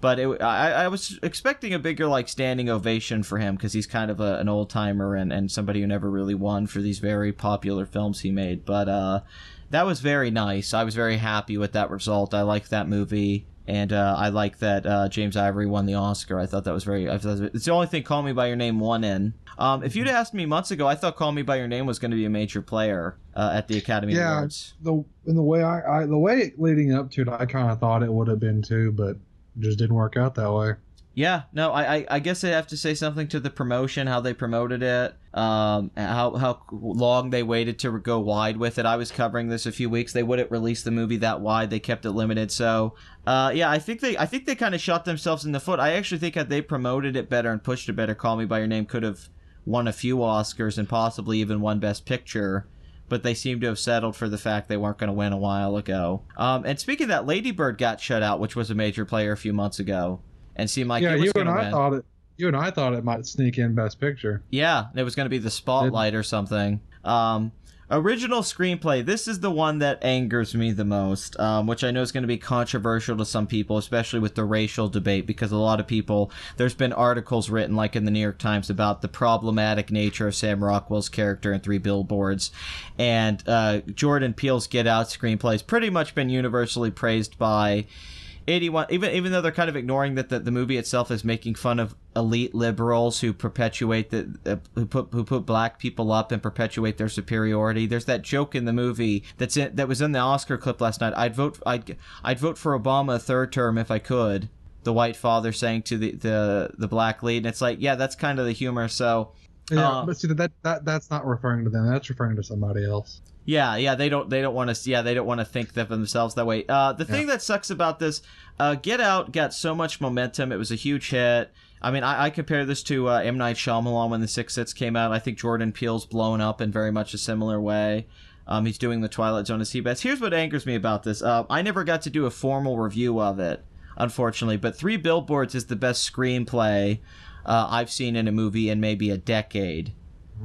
But I was expecting a bigger like standing ovation for him because he's kind of an old timer and somebody who never really won for these very popular films he made. But that was very nice. I was very happy with that result. I liked that movie. And I like that James Ivory won the Oscar. I thought that was it's the only thing Call Me By Your Name won in. If you'd asked me months ago, I thought Call Me By Your Name was going to be a major player at the Academy Awards.
The way leading up to it, I kind of thought it would have been too, but it just didn't work out that way.
Yeah, no, I guess I have to say something to the promotion, how they promoted it, how long they waited to go wide with it. I was covering this a few weeks. They wouldn't release the movie that wide. They kept it limited. So, yeah, I think they kind of shot themselves in the foot. I actually think had they promoted it better and pushed it better, Call Me By Your Name could have won a few Oscars and possibly even won Best Picture. But they seem to have settled for the fact they weren't going to win a while ago. And speaking of that, Lady Bird got shut out, which was a major player a few months ago. And seemed like it was going to win.
You and I thought it might sneak in Best Picture.
Yeah, it was going to be The Spotlight or something. Original screenplay. This is the one that angers me the most, which I know is going to be controversial to some people, especially with the racial debate, because a lot of people, there's been articles written, like in the New York Times, about the problematic nature of Sam Rockwell's character in Three Billboards. And Jordan Peele's Get Out screenplay has pretty much been universally praised by 81, even though they're kind of ignoring that the movie itself is making fun of elite liberals who perpetuate who put black people up and perpetuate their superiority. There's that joke in the movie that was in the Oscar clip last night. I'd vote for Obama a third term if I could. The white father saying to the black lead, and it's like, yeah, that's kind of the humor. So
yeah, but see that's not referring to them. That's referring to somebody else.
Yeah, they don't want to think of themselves that way. The thing that sucks about this, Get Out got so much momentum. It was a huge hit. I mean, I compare this to M. Night Shyamalan when The Sixth Sense came out. I think Jordan Peele's blown up in very much a similar way. He's doing The Twilight Zone as he best. Here's what angers me about this. I never got to do a formal review of it, unfortunately, but Three Billboards is the best screenplay I've seen in a movie in maybe a decade.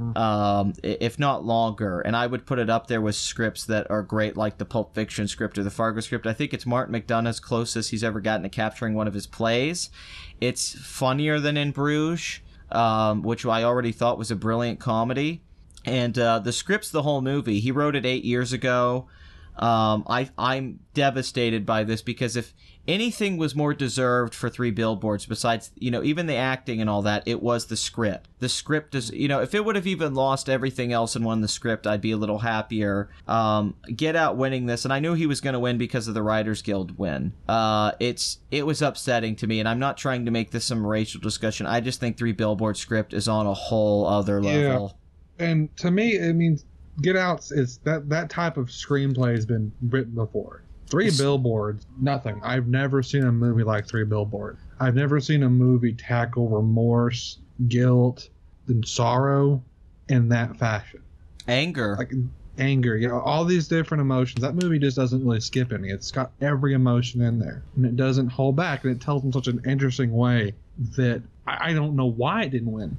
If not longer, and I would put it up there with scripts that are great, like the Pulp Fiction script or the Fargo script. I think it's Martin McDonagh's closest he's ever gotten to capturing one of his plays. It's funnier than In Bruges, which I already thought was a brilliant comedy, and the script's the whole movie. He wrote it 8 years ago. I'm devastated by this, because if anything was more deserved for Three Billboards, besides, even the acting and all that, it was the script. The script is, if it would have even lost everything else and won the script, I'd be a little happier. Get Out winning this, and I knew he was going to win because of the Writers Guild win. It was upsetting to me, and I'm not trying to make this some racial discussion. I just think Three Billboards script is on a whole other level.
Yeah. And to me, it means Get Out is that type of screenplay has been written before. Three Billboards, nothing. I've never seen a movie like Three Billboards. I've never seen a movie tackle remorse, guilt, and sorrow in that fashion.
Anger.
Like anger, all these different emotions. That movie just doesn't really skip any. It's got every emotion in there, and it doesn't hold back, and it tells in such an interesting way that I don't know why it didn't win.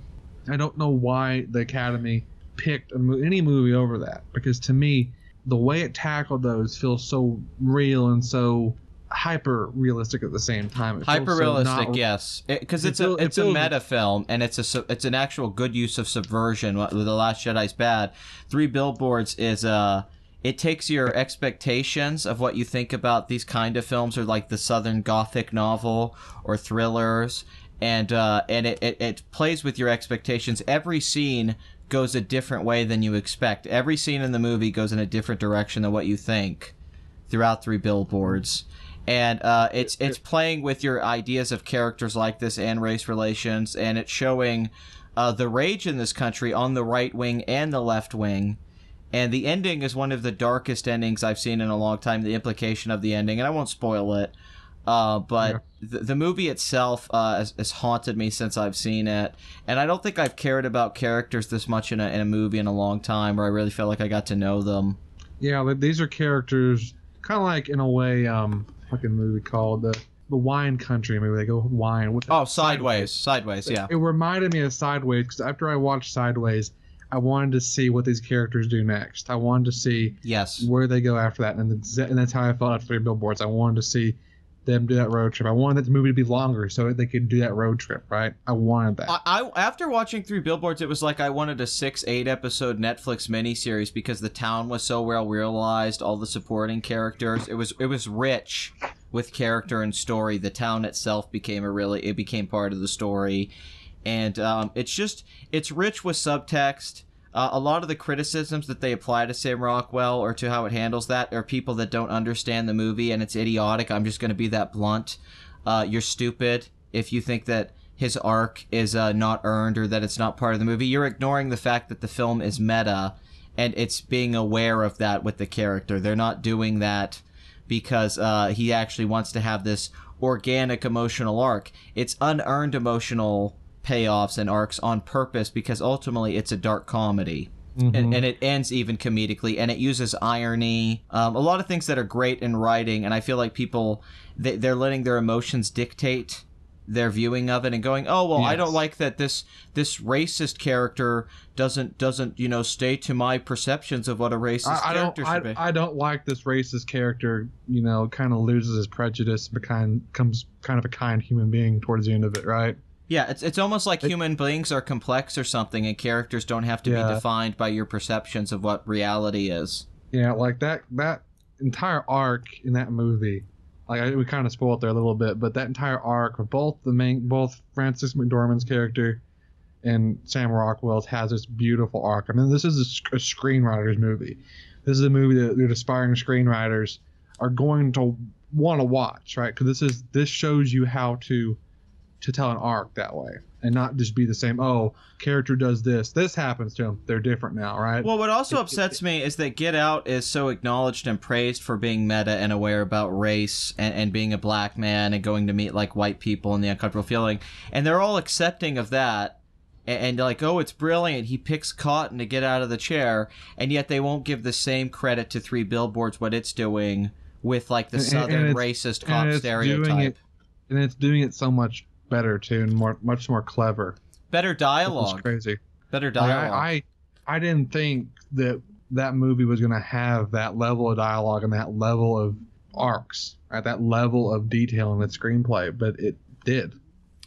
I don't know why the Academy picked any movie over that, because to me, the way it tackled those feels so real and so hyper realistic at the same time.
Hyper realistic, yes, because it's a meta film, and it's an actual good use of subversion. The Last Jedi's bad. Three Billboards is it takes your expectations of what you think about these kind of films, or like the Southern Gothic novel or thrillers, and it plays with your expectations. Every scene goes a different way than you expect. Every scene in the movie goes in a different direction than what you think throughout Three Billboards. And it's playing with your ideas of characters like this and race relations, and it's showing the rage in this country on the right wing and the left wing. And the ending is one of the darkest endings I've seen in a long time, the implication of the ending, and I won't spoil it. But the movie itself has haunted me since I've seen it, and I don't think I've cared about characters this much in a movie in a long time, where I really felt like I got to know them.
Yeah, these are characters kind of like, in a way, fucking movie called the Wine Country movie. They go wine.
Sideways, yeah.
It reminded me of Sideways, because after I watched Sideways, I wanted to see what these characters do next. I wanted to see where they go after that, and that's how I felt after Three Billboards. I wanted to see
them do that road trip. I wanted the movie to be longer so they could do that road trip, right? I wanted that.
I after watching Three Billboards, it was like I wanted a 6-8 episode Netflix miniseries because the town was so well realized, all the supporting characters. It was rich with character and story. The town itself became part of the story, and it's rich with subtext. A lot of the criticisms that they apply to Sam Rockwell or to how it handles that are people that don't understand the movie, and it's idiotic. I'm just going to be that blunt. You're stupid if you think that his arc is not earned or that it's not part of the movie. You're ignoring the fact that the film is meta, and it's being aware of that with the character. They're not doing that because he actually wants to have this organic emotional arc. It's unearned emotional payoffs and arcs on purpose because ultimately it's a dark comedy. And it ends even comedically, and it uses irony, a lot of things that are great in writing, and I feel like people they're letting their emotions dictate their viewing of it and going, oh well, yes. I don't like that this racist character doesn't stay to my perceptions of what a racist character should be.
I don't like this racist character, kind of loses his prejudice, becomes kind of a kind human being towards the end of it, right?
Yeah, it's almost like human beings are complex or something, and characters don't have to be defined by your perceptions of what reality is. Yeah,
like that entire arc in that movie, like we kind of spoiled there a little bit, but that entire arc of both Frances McDormand's character and Sam Rockwell's has this beautiful arc. I mean, this is a screenwriter's movie. This is a movie that the aspiring screenwriters are going to want to watch, right? Because this shows you how to tell an arc that way and not just be the same, character does this happens to them, they're different now, right?
Well, what also upsets me is that Get Out is so acknowledged and praised for being meta and aware about race and being a black man and going to meet like white people and the uncomfortable feeling, and they're all accepting of that and like, oh, it's brilliant, he picks cotton to get out of the chair, and yet they won't give the same credit to Three Billboards, what it's doing with like the southern racist cop stereotype.
And it's doing it so much better too, and much more clever.
Better dialogue.
It's crazy.
Better dialogue.
Like I didn't think that movie was going to have that level of dialogue and that level of arcs, right? That level of detail in its screenplay, but it did.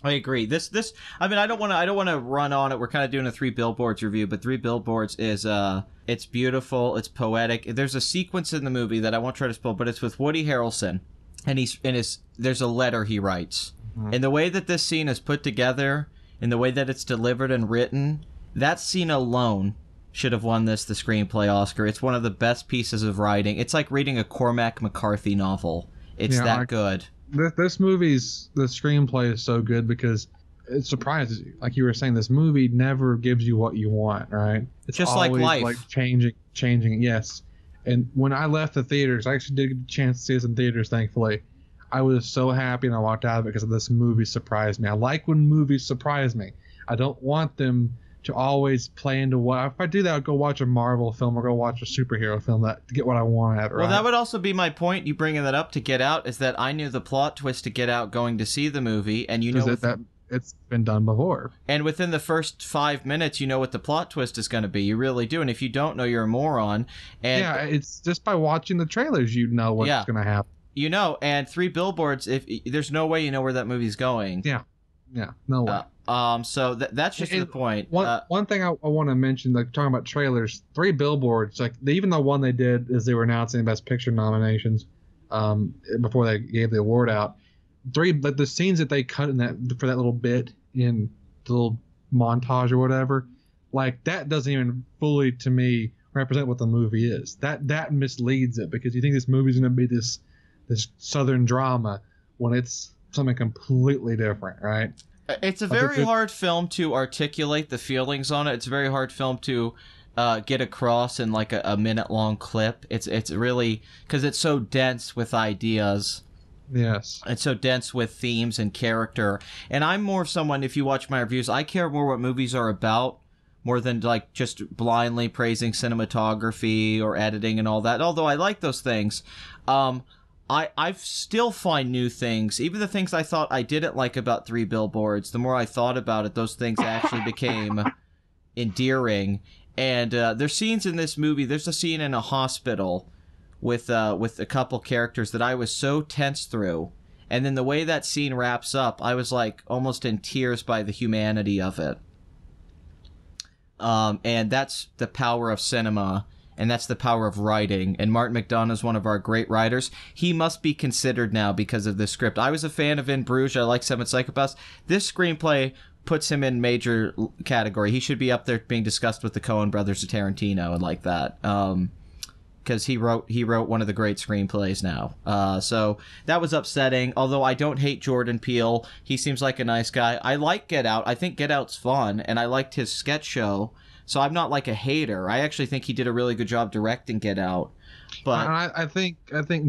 I agree. I mean, I don't want to run on it. We're kind of doing a Three Billboards review, but Three Billboards is it's beautiful, it's poetic. There's a sequence in the movie that I won't try to spoil, but it's with Woody Harrelson, and there's a letter he writes. And the way that this scene is put together, and the way that it's delivered and written, that scene alone should have won the screenplay Oscar. It's one of the best pieces of writing. It's like reading a Cormac McCarthy novel. It's good.
This movie's the screenplay is so good because it surprises you. Like you were saying, this movie never gives you what you want, right?
It's just like life.
Like changing. Yes. And when I left the theaters, I actually did get a chance to see this in theaters, thankfully. I was so happy and I walked out of it because this movie surprised me. I like when movies surprise me. I don't want them to always play into what. If I do that, I'll go watch a Marvel film or go watch a superhero film to get what I want out of it.
Well, that would also be my point. You bringing that up to Get Out is that I knew the plot twist to Get Out going to see the movie, and
that it's been done before.
And within the first 5 minutes, you know what the plot twist is going to be. You really do. And if you don't know, you're a moron. And
yeah, it's just by watching the trailers, you know what's going to happen.
And Three Billboards, if there's no way you know where that movie's going.
Yeah, no way.
So that's just the point.
One thing I want to mention, like talking about trailers, Three Billboards, like even the one they did is they were announcing Best Picture nominations, before they gave the award out. But the scenes that they cut for that little bit in the little montage or whatever, like that doesn't even fully to me represent what the movie is. That misleads it because you think this movie's going to be this Southern drama when it's something completely different, right?
It's a very hard film to articulate the feelings on it. It's a very hard film to get across in like a minute-long clip. It's really because it's so dense with ideas.
Yes.
It's so dense with themes and character. And I'm more someone, if you watch my reviews, I care more what movies are about more than like just blindly praising cinematography or editing and all that. Although I like those things. I still find new things, even the things I thought I didn't like about Three Billboards. The more I thought about it, those things actually became endearing. And there's scenes in this movie. There's a scene in a hospital with a couple characters that I was so tense through. And then the way that scene wraps up, I was like almost in tears by the humanity of it. And that's the power of cinema, and that's the power of writing. And Martin McDonagh is one of our great writers. He must be considered now because of this script. I was a fan of In Bruges. I like Seven Psychopaths. This screenplay puts him in major category. He should be up there being discussed with the Coen brothers of Tarantino and like that. Because he wrote one of the great screenplays now. So that was upsetting. Although I don't hate Jordan Peele, he seems like a nice guy. I like Get Out. I think Get Out's fun, and I liked his sketch show. So I'm not like a hater. I actually think he did a really good job directing Get Out. But
I think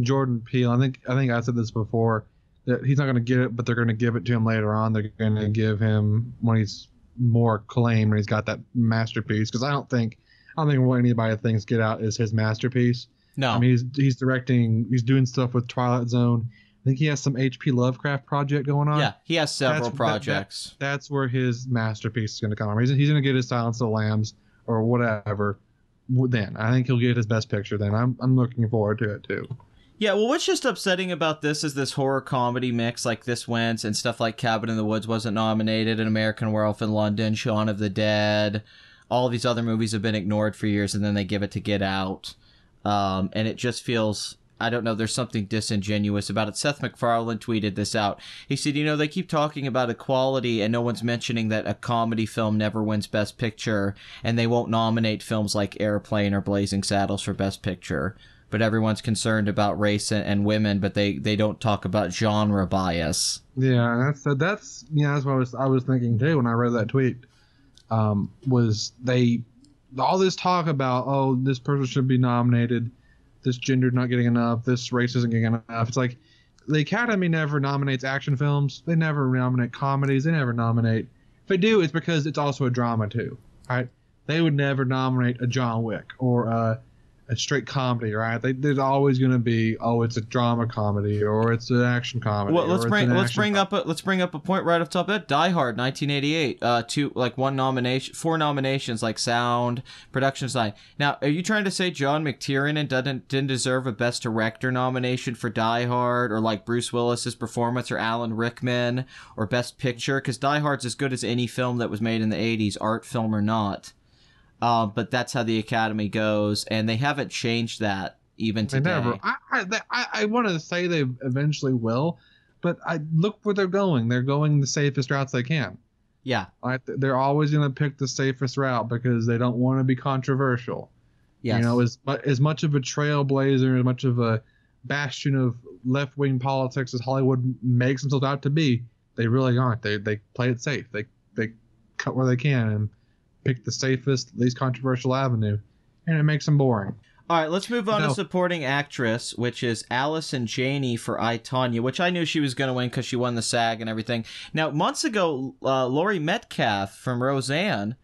Jordan Peele. I think I said this before, that he's not going to get it, but they're going to give it to him later on. They're going to give him when he's more acclaimed, when he's got that masterpiece. Because I don't think what anybody thinks Get Out is his masterpiece.
no.
I mean, he's directing, he's doing stuff with Twilight Zone. I think he has some H.P. Lovecraft project going on.
Yeah, he has several projects.
That's where his masterpiece is going to come. He's going to get his Silence of the Lambs or whatever. Then I think he'll get his Best Picture. Then I'm looking forward to it too.
Yeah, well, what's just upsetting about this is this horror comedy mix, like this wins, and stuff like Cabin in the Woods wasn't nominated, and American Werewolf in London, Shaun of the Dead. All these other movies have been ignored for years, and then they give it to Get Out. And it just feels, I don't know, there's something disingenuous about it. Seth MacFarlane tweeted this out. He said, they keep talking about equality, and no one's mentioning that a comedy film never wins Best Picture, and they won't nominate films like Airplane or Blazing Saddles for Best Picture. But everyone's concerned about race and women, but they don't talk about genre bias.
Yeah, that's what I was thinking too when I read that tweet. Was all this talk about, this person should be nominated, this gender not getting enough, this race isn't getting enough. It's like the Academy never nominates action films. They never nominate comedies. They never nominate. If they do, it's because it's also a drama too, right? They would never nominate a John Wick or a straight comedy, right? There's always going to be, it's a drama comedy or it's an action comedy.
Well, let's bring up a point right off the top of it. Die Hard, 1988. 4 nominations, like sound, production design. Now, are you trying to say John McTiernan didn't deserve a Best Director nomination for Die Hard, or like Bruce Willis's performance, or Alan Rickman, or Best Picture? Because Die Hard's as good as any film that was made in the 80s, art film or not. But that's how the Academy goes, and they haven't changed that even today.
They never. I want to say they eventually will, but look where they're going. They're going the safest routes they can.
Yeah.
They're always going to pick the safest route because they don't want to be controversial.
Yes.
As much of a trailblazer, as much of a bastion of left-wing politics as Hollywood makes themselves out to be, they really aren't. They play it safe. They cut where they can and pick the safest, least controversial avenue, and it makes them boring.
All right, let's move on to supporting actress, which is Allison Janney for I, Tonya, which I knew she was going to win because she won the SAG and everything. Now, months ago, Laurie Metcalf from Roseanne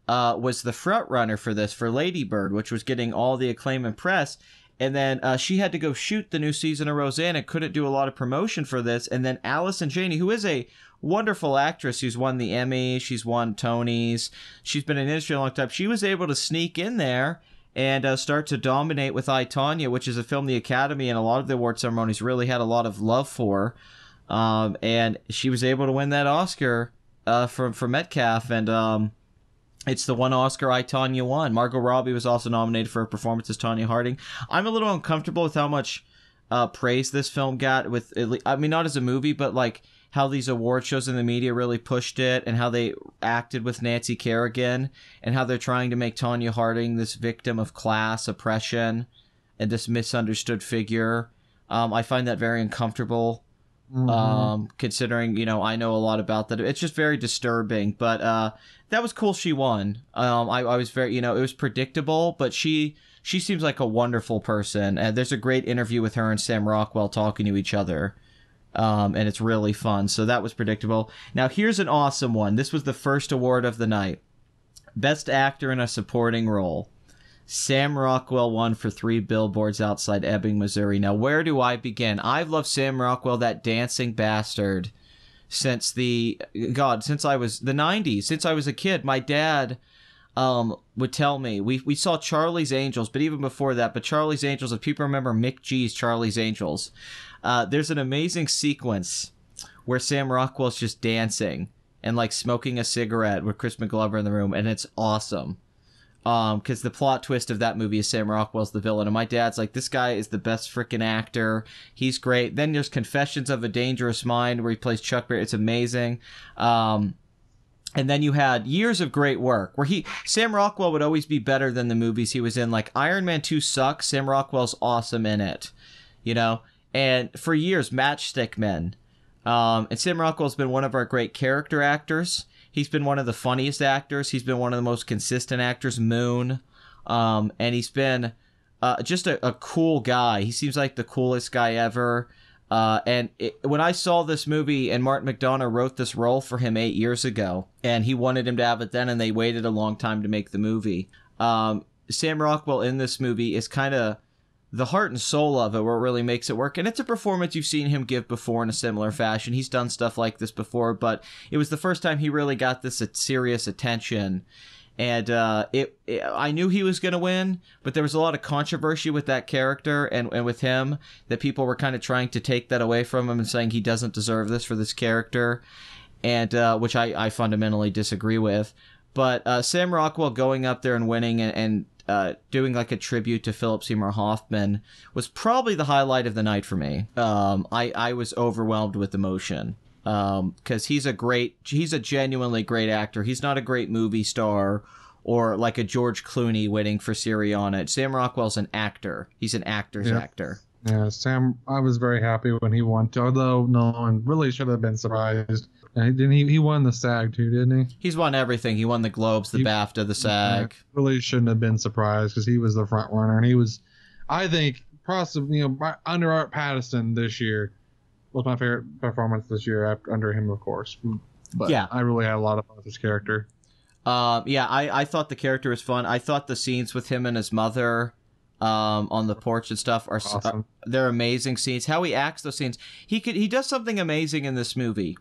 was the front runner for this, for Lady Bird, which was getting all the acclaim and press. And then she had to go shoot the new season of Roseanne and couldn't do a lot of promotion for this. And then Allison Janney, who is a wonderful actress who's won the Emmy, she's won Tonys, she's been in the industry a long time, she was able to sneak in there and start to dominate with I, Tonya, which is a film the Academy and a lot of the award ceremonies really had a lot of love for. And she was able to win that Oscar for Metcalf, and it's the one Oscar I, Tonya won. Margot Robbie was also nominated for her performance as Tonya Harding. I'm a little uncomfortable with how much praise this film got, not as a movie, but like how these award shows in the media really pushed it, and how they acted with Nancy Kerrigan, and how they're trying to make Tonya Harding this victim of class oppression and this misunderstood figure. I find that very uncomfortable, considering, I know a lot about that. It's just very disturbing, but that was cool she won. I was very, it was predictable, but she seems like a wonderful person, and there's a great interview with her and Sam Rockwell talking to each other. And it's really fun. So that was predictable. Now here's an awesome one. This was the first award of the night. Best Actor in a Supporting Role. Sam Rockwell won for 3 Billboards Outside Ebbing, Missouri. Now where do I begin? I've loved Sam Rockwell, that dancing bastard, since I was the 90s, since I was a kid. My dad, would tell me, we saw Charlie's Angels, but even before that, but Charlie's Angels, if people remember Mick G's Charlie's Angels, there's an amazing sequence where Sam Rockwell's just dancing and like smoking a cigarette with Crispin Glover in the room, and it's awesome. Because the plot twist of that movie is Sam Rockwell's the villain, and my dad's like, this guy is the best freaking actor. He's great. Then there's Confessions of a Dangerous Mind, where he plays Chuck Berry. It's amazing. And then you had years of great work where Sam Rockwell would always be better than the movies he was in. Like Iron Man 2 sucks. Sam Rockwell's awesome in it, you know? And for years, Matchstick Men. And Sam Rockwell's been one of our great character actors. He's been one of the funniest actors. He's been one of the most consistent actors, Moon. And he's been just a cool guy. He seems like the coolest guy ever. When I saw this movie, and Martin McDonagh wrote this role for him 8 years ago, and he wanted him to have it then, and they waited a long time to make the movie. Sam Rockwell in this movie is kind of the heart and soul of it, where it really makes it work. And it's a performance you've seen him give before in a similar fashion. He's done stuff like this before, but it was the first time he really got this serious attention. And I knew he was going to win, but there was a lot of controversy with that character and with him, that people were kind of trying to take that away from him and saying he doesn't deserve this for this character, and which I fundamentally disagree with. But Sam Rockwell going up there and winning and doing like a tribute to Philip Seymour Hoffman was probably the highlight of the night for me. I was overwhelmed with emotion. Because he's a genuinely great actor. He's not a great movie star or like a George Clooney waiting for Syriana. Sam Rockwell's an actor. He's an actor's actor.
Yeah, Sam, I was very happy when he won, although no one really should have been surprised. And he won the SAG too, didn't he?
He's won everything. He won the Globes, the BAFTA, the SAG.
Really shouldn't have been surprised because he was the front runner, and he was, I think, possibly, under Art Pattinson this year was my favorite performance this year under him, of course. But yeah, I really had a lot of fun with his character.
I thought the character was fun. I thought the scenes with him and his mother on the porch and stuff are awesome. They're amazing scenes. How he acts those scenes. He does something amazing in this movie.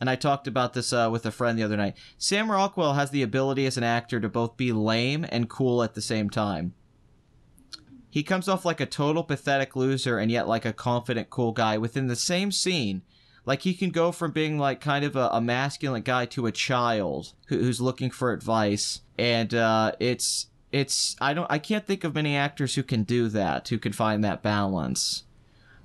And I talked about this with a friend the other night. Sam Rockwell has the ability as an actor to both be lame and cool at the same time. He comes off like a total pathetic loser and yet like a confident, cool guy within the same scene. Like he can go from being like kind of a masculine guy to a child who's looking for advice. And I can't think of many actors who can do that, who can find that balance.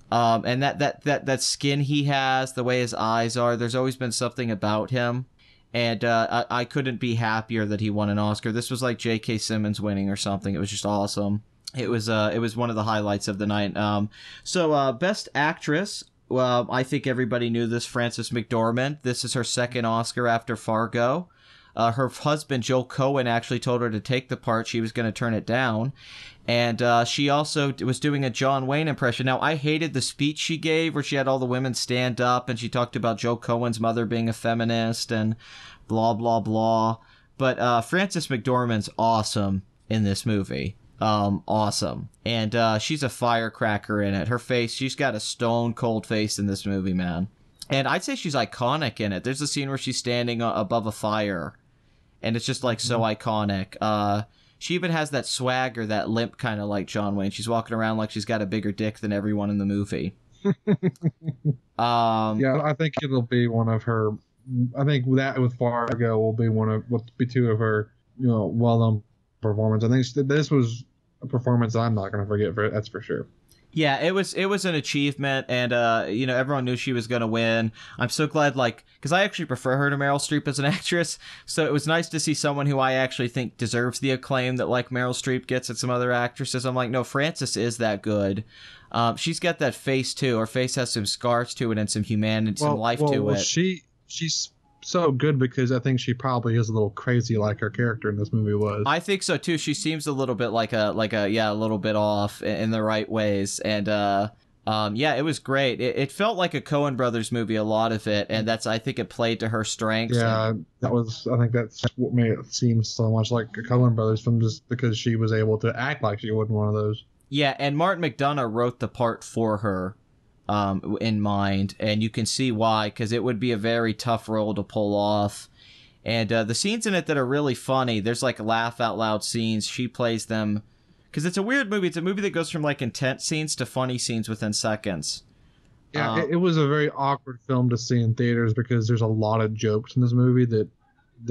And that skin he has, the way his eyes are, there's always been something about him. And I couldn't be happier that he won an Oscar. This was like J.K. Simmons winning or something. It was just awesome. It was one of the highlights of the night. So Best Actress, I think everybody knew this, Frances McDormand. This is her second Oscar after Fargo. Her husband, Joel Cohen, actually told her to take the part. She was going to turn it down. And she also was doing a John Wayne impression. Now, I hated the speech she gave where she had all the women stand up and she talked about Joe Cohen's mother being a feminist and blah, blah, blah. But Frances McDormand's awesome in this movie. Awesome. And she's a firecracker in it. Her face, she's got a stone cold face in this movie, man. And I'd say she's iconic in it. There's a scene where she's standing above a fire. And it's just like so iconic. She even has that swagger, that limp kind of like John Wayne. She's walking around like she's got a bigger dick than everyone in the movie.
Yeah, I think it'll be one of her. I think that with Fargo will be two of her, well-known performances. I think this was a performance I'm not going to forget. That's for sure.
Yeah, it was an achievement, and everyone knew she was gonna win. I'm so glad, because I actually prefer her to Meryl Streep as an actress, so it was nice to see someone who I actually think deserves the acclaim that Meryl Streep gets at some other actresses. I'm like, no, Frances is that good. She's got that face too. Her face has some scars to it and some humanity, some life to it.
She's so good because I think she probably is a little crazy like her character in this movie was.
I think so too. She seems a little bit a little bit off in the right ways. And it was great. It felt like a Coen Brothers movie, a lot of it, and I think it played to her strengths.
Yeah, I think that's what made it seem so much like a Coen Brothers film, just because she was able to act like she wasn't one of those.
Yeah, and Martin McDonagh wrote the part for her. In mind, and you can see why, because it would be a very tough role to pull off, And the scenes in it that are really funny, there's like laugh out loud scenes. She plays them because it's a weird movie. It's a movie that goes from like intense scenes to funny scenes within seconds.
Yeah, it was a very awkward film to see in theaters because there's a lot of jokes in this movie that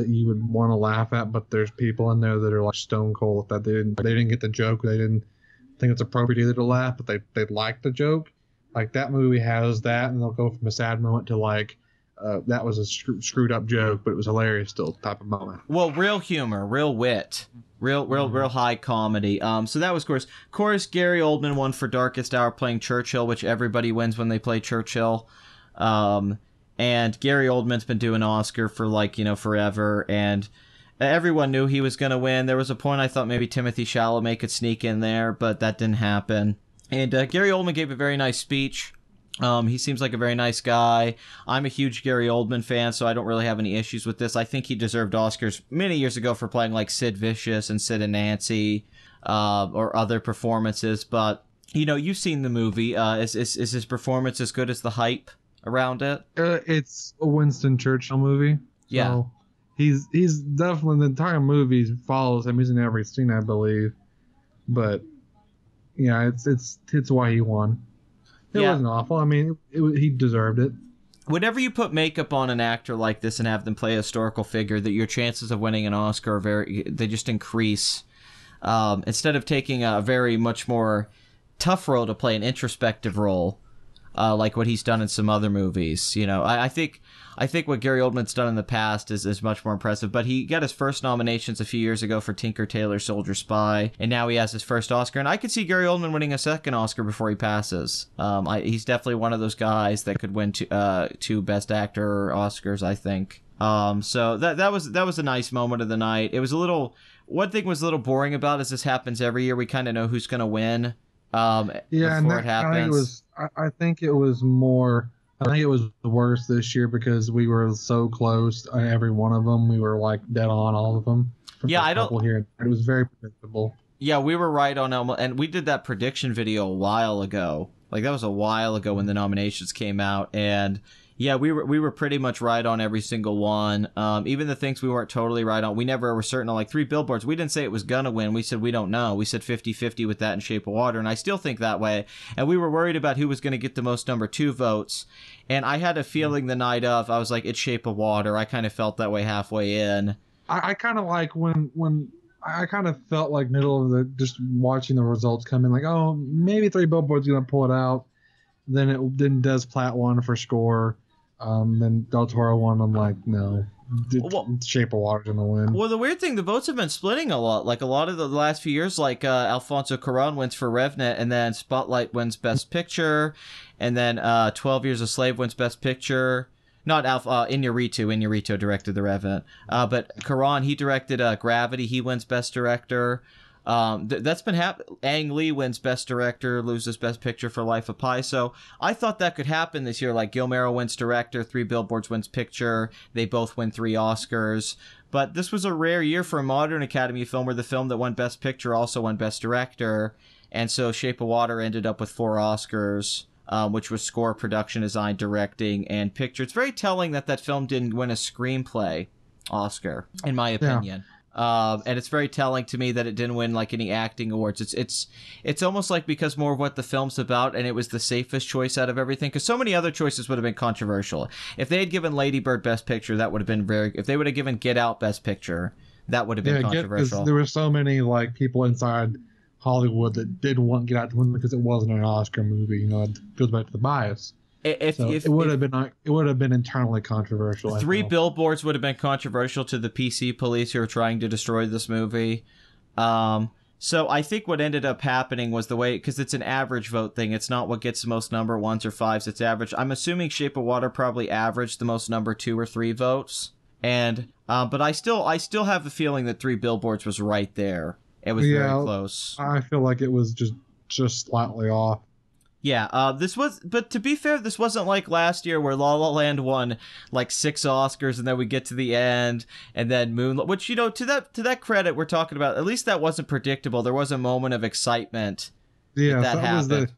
you would want to laugh at, but there's people in there that are like stone cold that they didn't get the joke. They didn't think it's appropriate either to laugh, but they like the joke. Like that movie has that, and they'll go from a sad moment to like that was a screwed up joke, but it was hilarious still type of moment.
Well, real humor, real wit, real high comedy. So that was, of course, Gary Oldman won for Darkest Hour playing Churchill, which everybody wins when they play Churchill. And Gary Oldman's been doing Oscar for like, forever, and everyone knew he was going to win. There was a point I thought maybe Timothée Chalamet could sneak in there, but that didn't happen. And Gary Oldman gave a very nice speech. He seems like a very nice guy. I'm a huge Gary Oldman fan, so I don't really have any issues with this. I think he deserved Oscars many years ago for playing like Sid Vicious and Sid and Nancy, or other performances. But you've seen the movie. Is his performance as good as the hype around it?
It's a Winston Churchill movie.
Yeah,
so he's definitely, the entire movie follows him. He's in every scene, I believe. But yeah, it's why he won. It wasn't awful. I mean, he deserved it.
Whenever you put makeup on an actor like this and have them play a historical figure, that your chances of winning an Oscar are they just increase. Instead of taking a very much more tough role to play an introspective role, like what he's done in some other movies. I think what Gary Oldman's done in the past is much more impressive, but he got his first nominations a few years ago for Tinker Tailor Soldier Spy, and now he has his first Oscar, and I could see Gary Oldman winning a second Oscar before he passes. He's definitely one of those guys that could win two Best Actor Oscars, I think. So that was a nice moment of the night. It was one thing was a little boring about is this happens every year. We kind of know who's going to win before it happens.
I think it was worse this year because we were so close on every one of them. We were like dead on all of them.
Yeah,
It was very predictable.
Yeah, we were right on Elmo, and we did that prediction video a while ago. Like that was a while ago when the nominations came out, and yeah, we were pretty much right on every single one. Even the things we weren't totally right on, we never were certain on. Like Three Billboards, we didn't say it was gonna win. We said we don't know. We said 50-50 with that and Shape of Water, and I still think that way. And we were worried about who was going to get the most number 2 votes. And I had a feeling the night of, I was like, it's Shape of Water. I kind of felt that way halfway in.
I kind of like when I kind of felt like middle of just watching the results come in, like, oh, maybe Three Billboards gonna pull it out. Then Des Platt won for score. Then Del Toro won. I'm like, no, Shape of Water's gonna win.
Well, the weird thing, the votes have been splitting a lot. Like a lot of the last few years, like Alfonso Cuarón wins for Revenant, and then Spotlight wins Best Picture, and then 12 Years a Slave wins Best Picture. Not Iñárritu directed The Revenant, but Cuarón, he directed Gravity. He wins Best Director. That's been happening. Ang Lee wins Best Director, loses Best Picture for Life of Pi. So I thought that could happen this year. Like Guillermo wins Director, Three Billboards wins Picture. They both win 3 Oscars. But this was a rare year for a modern Academy film where the film that won Best Picture also won Best Director. And so Shape of Water ended up with 4 Oscars, which was score, production design, directing, and picture. It's very telling that film didn't win a screenplay Oscar, in my opinion. Yeah. And it's very telling to me that it didn't win like any acting awards. It's almost like because more of what the film's about, and it was the safest choice out of everything. Because so many other choices would have been controversial. If they had given Lady Bird Best Picture, that would have been if they would have given Get Out Best Picture, that would have been controversial.
There were so many like people inside Hollywood that didn't want Get Out to win because it wasn't an Oscar movie. It goes back to the bias. It would have been internally controversial.
Three Billboards would have been controversial to the PC police who are trying to destroy this movie. So I think what ended up happening was the way, because it's an average vote thing. It's not what gets the most number 1s or 5s. It's average. I'm assuming Shape of Water probably averaged the most number 2 or 3 votes. And but I still have a feeling that Three Billboards was right there. It was very close.
I feel like it was just slightly off.
Yeah, but to be fair, this wasn't like last year where La La Land won like 6 Oscars and then we get to the end and then Moonlight, which, to that credit we're talking about, at least that wasn't predictable. There was a moment of excitement.
Yeah,
that happened.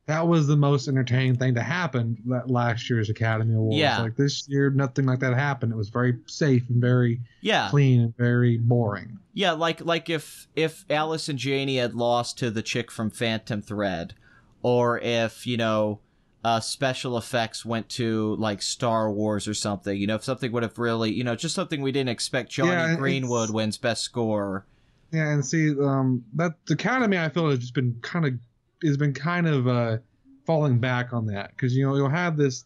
that was the most entertaining thing to happen that last year's Academy Awards.
Yeah.
Like this year, nothing like that happened. It was very safe and very
Yeah.
clean and very boring.
Yeah, like if Alice and Janney had lost to the chick from Phantom Thread, or if, you know, special effects went to like Star Wars or something, you know, if something would have really, you know, just something we didn't expect. Johnny Greenwood wins Best Score.
Yeah, and see, that the Academy, I feel, has been kind of falling back on that, because you know you'll have these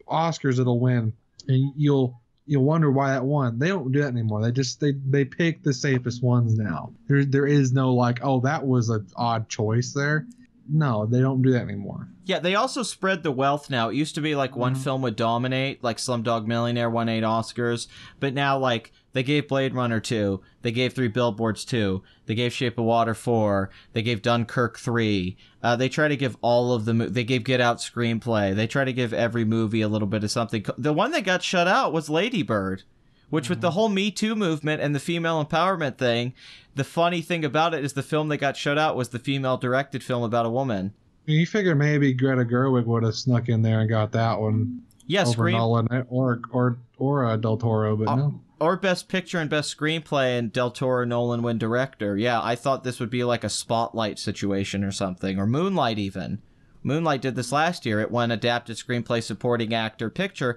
Oscars that'll win, and you'll wonder why that won. They don't do that anymore. They pick the safest ones now. There is no like, oh, that was an odd choice there. No, they don't do that anymore.
Yeah, they also spread the wealth now. It used to be like one film would dominate, like Slumdog Millionaire won 8 Oscars, but now like they gave Blade Runner 2, they gave 3 Billboards 2, they gave Shape of Water 4, they gave Dunkirk 3. They try to give all of they gave Get Out screenplay. They try to give every movie a little bit of something. The one that got shut out was Lady Bird, which with the whole Me Too movement and the female empowerment thing, the funny thing about it is the film that got shut out was the female-directed film about a woman.
You figure maybe Greta Gerwig would have snuck in there and got that one.
Yeah,
over Nolan or Del Toro, but no.
Or Best Picture and Best Screenplay, and Del Toro, Nolan win Director. Yeah, I thought this would be like a Spotlight situation or something, or Moonlight even. Moonlight did this last year. It won Adapted Screenplay, Supporting Actor, Picture.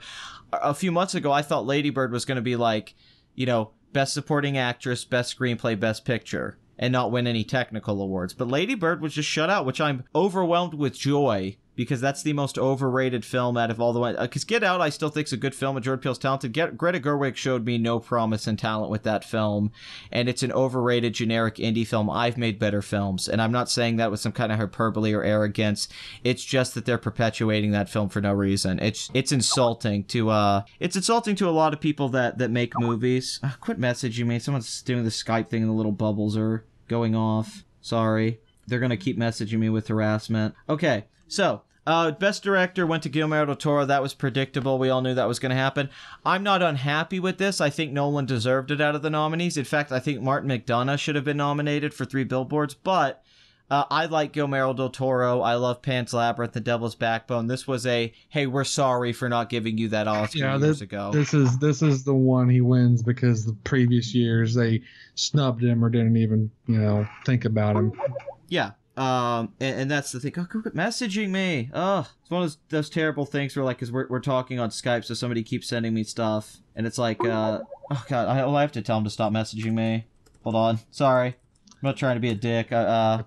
A few months ago, I thought Lady Bird was going to be like, you know, Best Supporting Actress, Best Screenplay, Best Picture, and not win any technical awards. But Lady Bird was just shut out, which I'm overwhelmed with joy, because that's the most overrated film out of all the ones. Because Get Out, I still think is a good film, and Jordan Peele's talented. Greta Gerwig showed me no promise and talent with that film, and it's an overrated, generic indie film. I've made better films, and I'm not saying that with some kind of hyperbole or arrogance. It's just that they're perpetuating that film for no reason. It's insulting to a lot of people that make movies. Quit messaging me. Someone's doing the Skype thing, and the little bubbles are going off. Sorry. They're gonna keep messaging me with harassment. Okay. So, Best Director went to Guillermo del Toro. That was predictable. We all knew that was going to happen. I'm not unhappy with this. I think Nolan deserved it out of the nominees. In fact, I think Martin McDonagh should have been nominated for 3 Billboards. But I like Guillermo del Toro. I love Pan's Labyrinth, The Devil's Backbone. This was a, hey, we're sorry for not giving you that Oscar years ago.
This is the one he wins because the previous years they snubbed him or didn't even, think about him.
Yeah. And that's the thing. Oh, quit messaging me. Oh, it's one of those terrible things where, like, because we're talking on Skype, so somebody keeps sending me stuff, and it's like, oh god, I have to tell him to stop messaging me. Hold on, sorry, I'm not trying to be a dick. I'm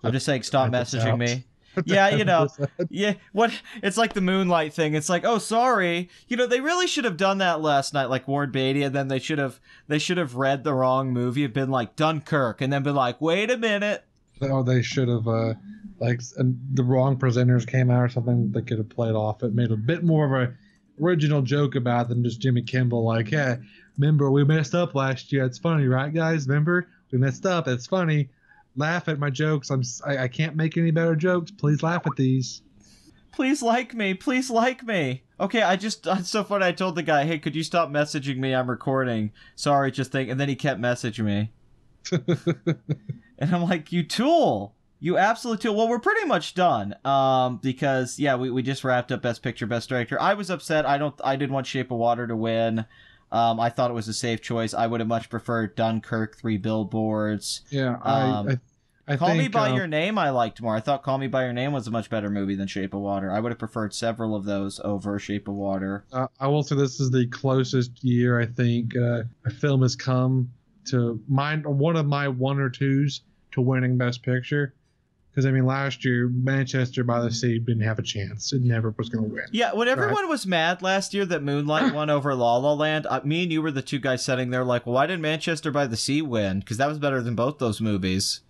just saying, stop messaging me. Yeah, yeah. What? It's like the Moonlight thing. It's like, oh, sorry. They really should have done that last night, like Warren Beatty, and then they should have read the wrong movie and been like Dunkirk, and then been like, wait a minute.
Oh, they should have, the wrong presenters came out or something. They could have played off it, made a bit more of a original joke about it than just Jimmy Kimmel. Like, yeah, remember we messed up last year. It's funny, right, guys? Remember we messed up. It's funny. Laugh at my jokes. I can't make any better jokes. Please laugh at these.
Please like me. Please like me. Okay, it's so funny. I told the guy, hey, could you stop messaging me? I'm recording. Sorry, and then he kept messaging me. And I'm like, you tool, you absolute tool. Well, we're pretty much done, because we just wrapped up Best Picture, Best Director. I was upset. I didn't want Shape of Water to win. I thought it was a safe choice. I would have much preferred Dunkirk, 3 Billboards.
Yeah, I
Call
think,
Me by Your Name I liked more. I thought Call Me by Your Name was a much better movie than Shape of Water. I would have preferred several of those over Shape of Water.
I will say this is the closest year I think a film has come to one of my 1 or 2s to winning Best Picture. Because, last year, Manchester by the Sea didn't have a chance. It never was going to win.
Yeah, when everyone was mad last year that Moonlight won over La La Land, me and you were the 2 guys sitting there like, well, why didn't Manchester by the Sea win? Because that was better than both those movies.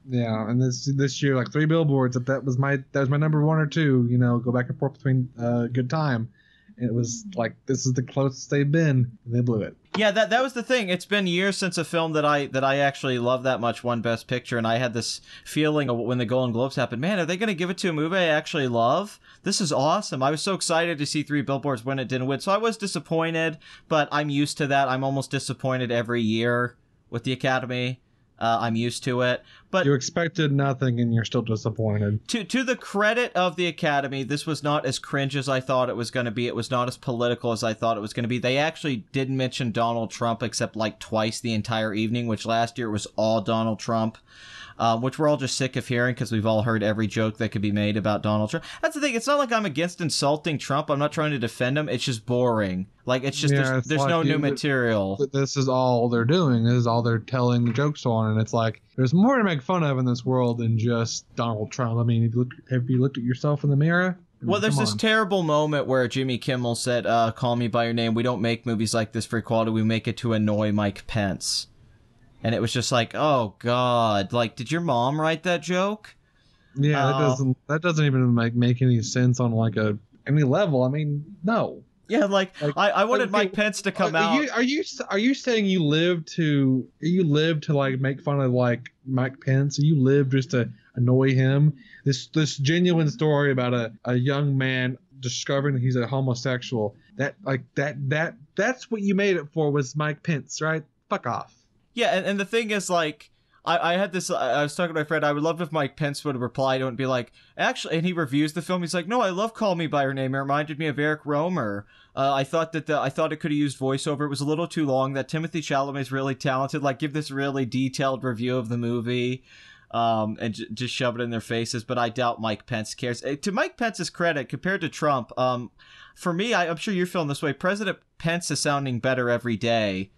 Yeah, and this year, like 3 Billboards, that was my number 1 or 2, go back and forth between Good Time. And it was like, this is the closest they've been, and they blew it.
Yeah, that was the thing. It's been years since a film that I actually love that much won Best Picture, and I had this feeling when the Golden Globes happened, man, are they going to give it to a movie I actually love? This is awesome. I was so excited to see 3 Billboards when it didn't win, so I was disappointed, but I'm used to that. I'm almost disappointed every year with the Academy. I'm used to it. But
You expected nothing, and you're still disappointed.
to the credit of the Academy, this was not as cringe as I thought it was going to be. It was not as political as I thought it was going to be. They actually didn't mention Donald Trump except like twice the entire evening, which last year was all Donald Trump. Which we're all just sick of hearing because we've all heard every joke that could be made about Donald Trump. That's the thing. It's not like I'm against insulting Trump. I'm not trying to defend him. It's just boring. Like, it's just,
Yeah, it's
there's
like
no new material.
This is all they're doing. This is all they're telling the jokes on, and it's like there's more to make fun of in this world than just Donald Trump. I mean, have you looked at yourself in the mirror? I mean,
Well, there's
come
this
on.
terrible moment where Jimmy Kimmel said, call me by your name. We don't make movies like this for equality. We make it to annoy Mike Pence. And it was just like, oh, God. Like, did your mom write that joke?
Yeah, that doesn't even make any sense on like any level. I mean, no.
Yeah, like I wanted
like,
Mike Pence to come out.
Are you saying you live to like make fun of like Mike Pence? You live just to annoy him? This genuine story about a young man discovering that he's a homosexual. That's what you made it for, was Mike Pence, right? Fuck off.
Yeah, and the thing is, like, I had this, I was talking to my friend, I would love if Mike Pence would have replied to it and be like, actually, and he reviews the film, he's like, no, I love Call Me By Your Name, it reminded me of Eric Romer. I thought it could have used voiceover, it was a little too long, that Timothy Chalamet's really talented, like, give this really detailed review of the movie, and just shove it in their faces, but I doubt Mike Pence cares. To Mike Pence's credit, compared to Trump, for me, I'm sure you're feeling this way, President Pence is sounding better every day.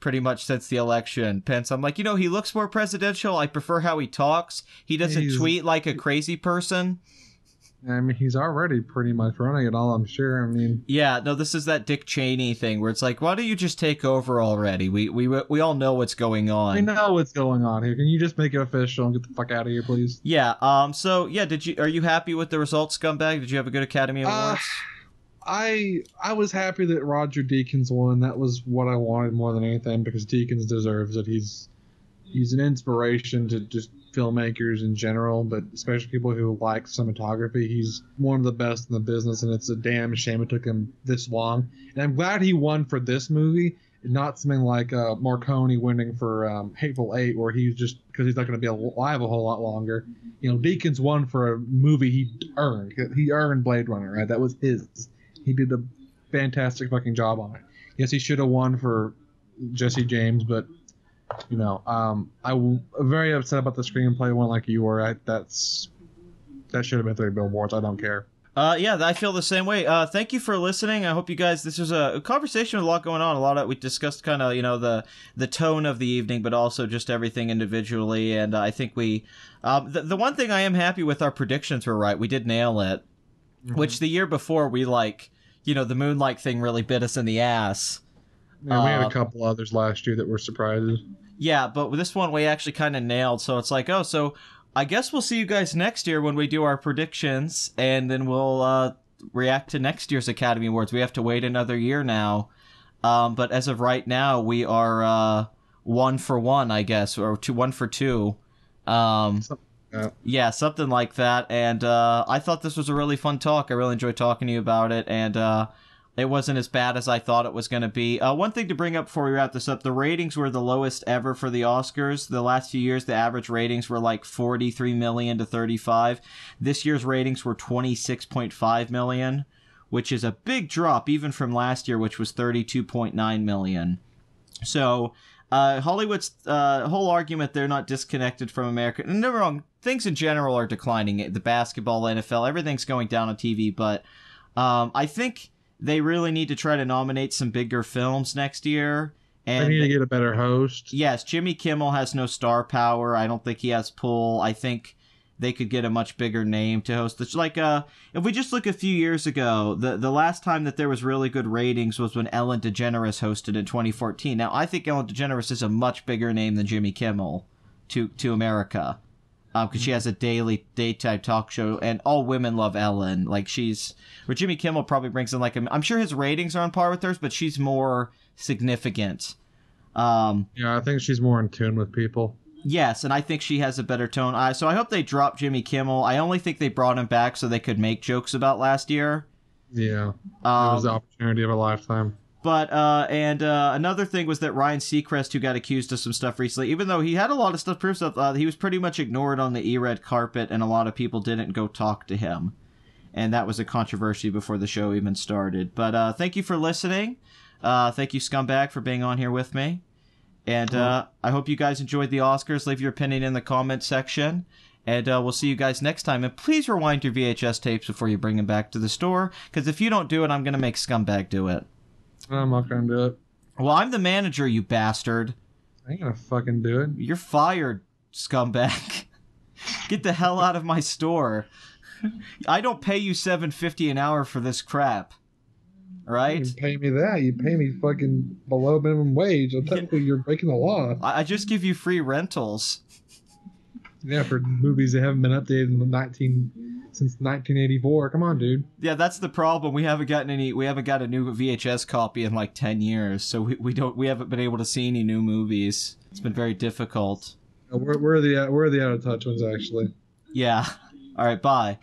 Pretty much since the election. Pence, I'm like, he looks more presidential. I prefer how he talks. He doesn't tweet like a crazy person.
I mean, he's already pretty much running it all, I'm sure. I mean,
yeah, no, this is that Dick Cheney thing where it's like, why don't you just take over already? We all know what's going on.
we know what's going on here. Can you just make it official and get the fuck out of here, please?
Yeah. So yeah, are you happy with the results, Scumbag? Did you have a good Academy Awards?
I was happy that Roger Deakins won. That was what I wanted more than anything, because Deakins deserves it. He's an inspiration to just filmmakers in general, but especially people who like cinematography. He's one of the best in the business, and it's a damn shame it took him this long. And I'm glad he won for this movie, and not something like Marconi winning for Hateful Eight, where he's just, because he's not going to be alive a whole lot longer. Deakins won for a movie he earned. He earned Blade Runner, right? That was his. He did a fantastic fucking job on it. Yes, he should have won for Jesse James, but I'm very upset about the screenplay one, like you were. That should have been 3 billboards. I don't care.
Yeah, I feel the same way. Thank you for listening. I hope you guys. This was a conversation with a lot going on. A lot of we discussed kind of the tone of the evening, but also just everything individually. And I think we the one thing I am happy with, our predictions were right. We did nail it. Mm-hmm. Which the year before we the Moonlight thing really bit us in the ass.
Yeah, we had a couple others last year that were surprises.
Yeah, but with this one we actually kind of nailed. So it's like, so I guess we'll see you guys next year when we do our predictions, and then we'll react to next year's Academy Awards. We have to wait another year now. But as of right now, we are 1 for 1, I guess, or 1 for 2. Yeah, something like that. And I thought this was a really fun talk. I really enjoyed talking to you about it, and it wasn't as bad as I thought it was going to be. One thing to bring up before we wrap this up, the ratings were the lowest ever for the Oscars. The last few years, the average ratings were like 43 million to 35. This year's ratings were 26.5 million, which is a big drop even from last year, which was 32.9 million. So Hollywood's whole argument, they're not disconnected from America. And never wrong, things in general are declining. The basketball, NFL, everything's going down on TV. But I think they really need to try to nominate some bigger films next year. And
they need to get a better host.
Yes, Jimmy Kimmel has no star power. I don't think he has pull. I think they could get a much bigger name to host. It's like, if we just look a few years ago, the last time that there was really good ratings was when Ellen DeGeneres hosted in 2014. Now, I think Ellen DeGeneres is a much bigger name than Jimmy Kimmel to America, because she has a daily daytime talk show, and all women love Ellen. Like, where Jimmy Kimmel probably brings in, like, I'm sure his ratings are on par with hers, but she's more significant.
Yeah, I think she's more in tune with people.
Yes, and I think she has a better tone. So I hope they drop Jimmy Kimmel. I only think they brought him back so they could make jokes about last year.
Yeah, it was the opportunity of a lifetime.
But another thing was that Ryan Seacrest, who got accused of some stuff recently, even though he had a lot of stuff, proof stuff, he was pretty much ignored on the E-Red carpet, and a lot of people didn't go talk to him. And that was a controversy before the show even started. But thank you for listening. Thank you, Scumbag, for being on here with me. And I hope you guys enjoyed the Oscars. Leave your opinion in the comment section. And we'll see you guys next time. And please rewind your VHS tapes before you bring them back to the store. Because if you don't do it, I'm going to make Scumbag do it.
I'm not gonna do it.
Well, I'm the manager, you bastard.
I ain't gonna fucking do it.
You're fired, Scumbag. Get the hell out of my store. I don't pay you $7.50 an hour for this crap. Right?
You pay me that. You pay me fucking below minimum wage. So technically, you're breaking the law.
I just give you free rentals.
Yeah, for movies that haven't been updated since 1984. Come on, dude.
Yeah, that's the problem. We haven't got a new VHS copy in like 10 years, so we haven't been able to see any new movies. It's been very difficult.
We're the out of touch ones, actually.
Yeah. All right, bye.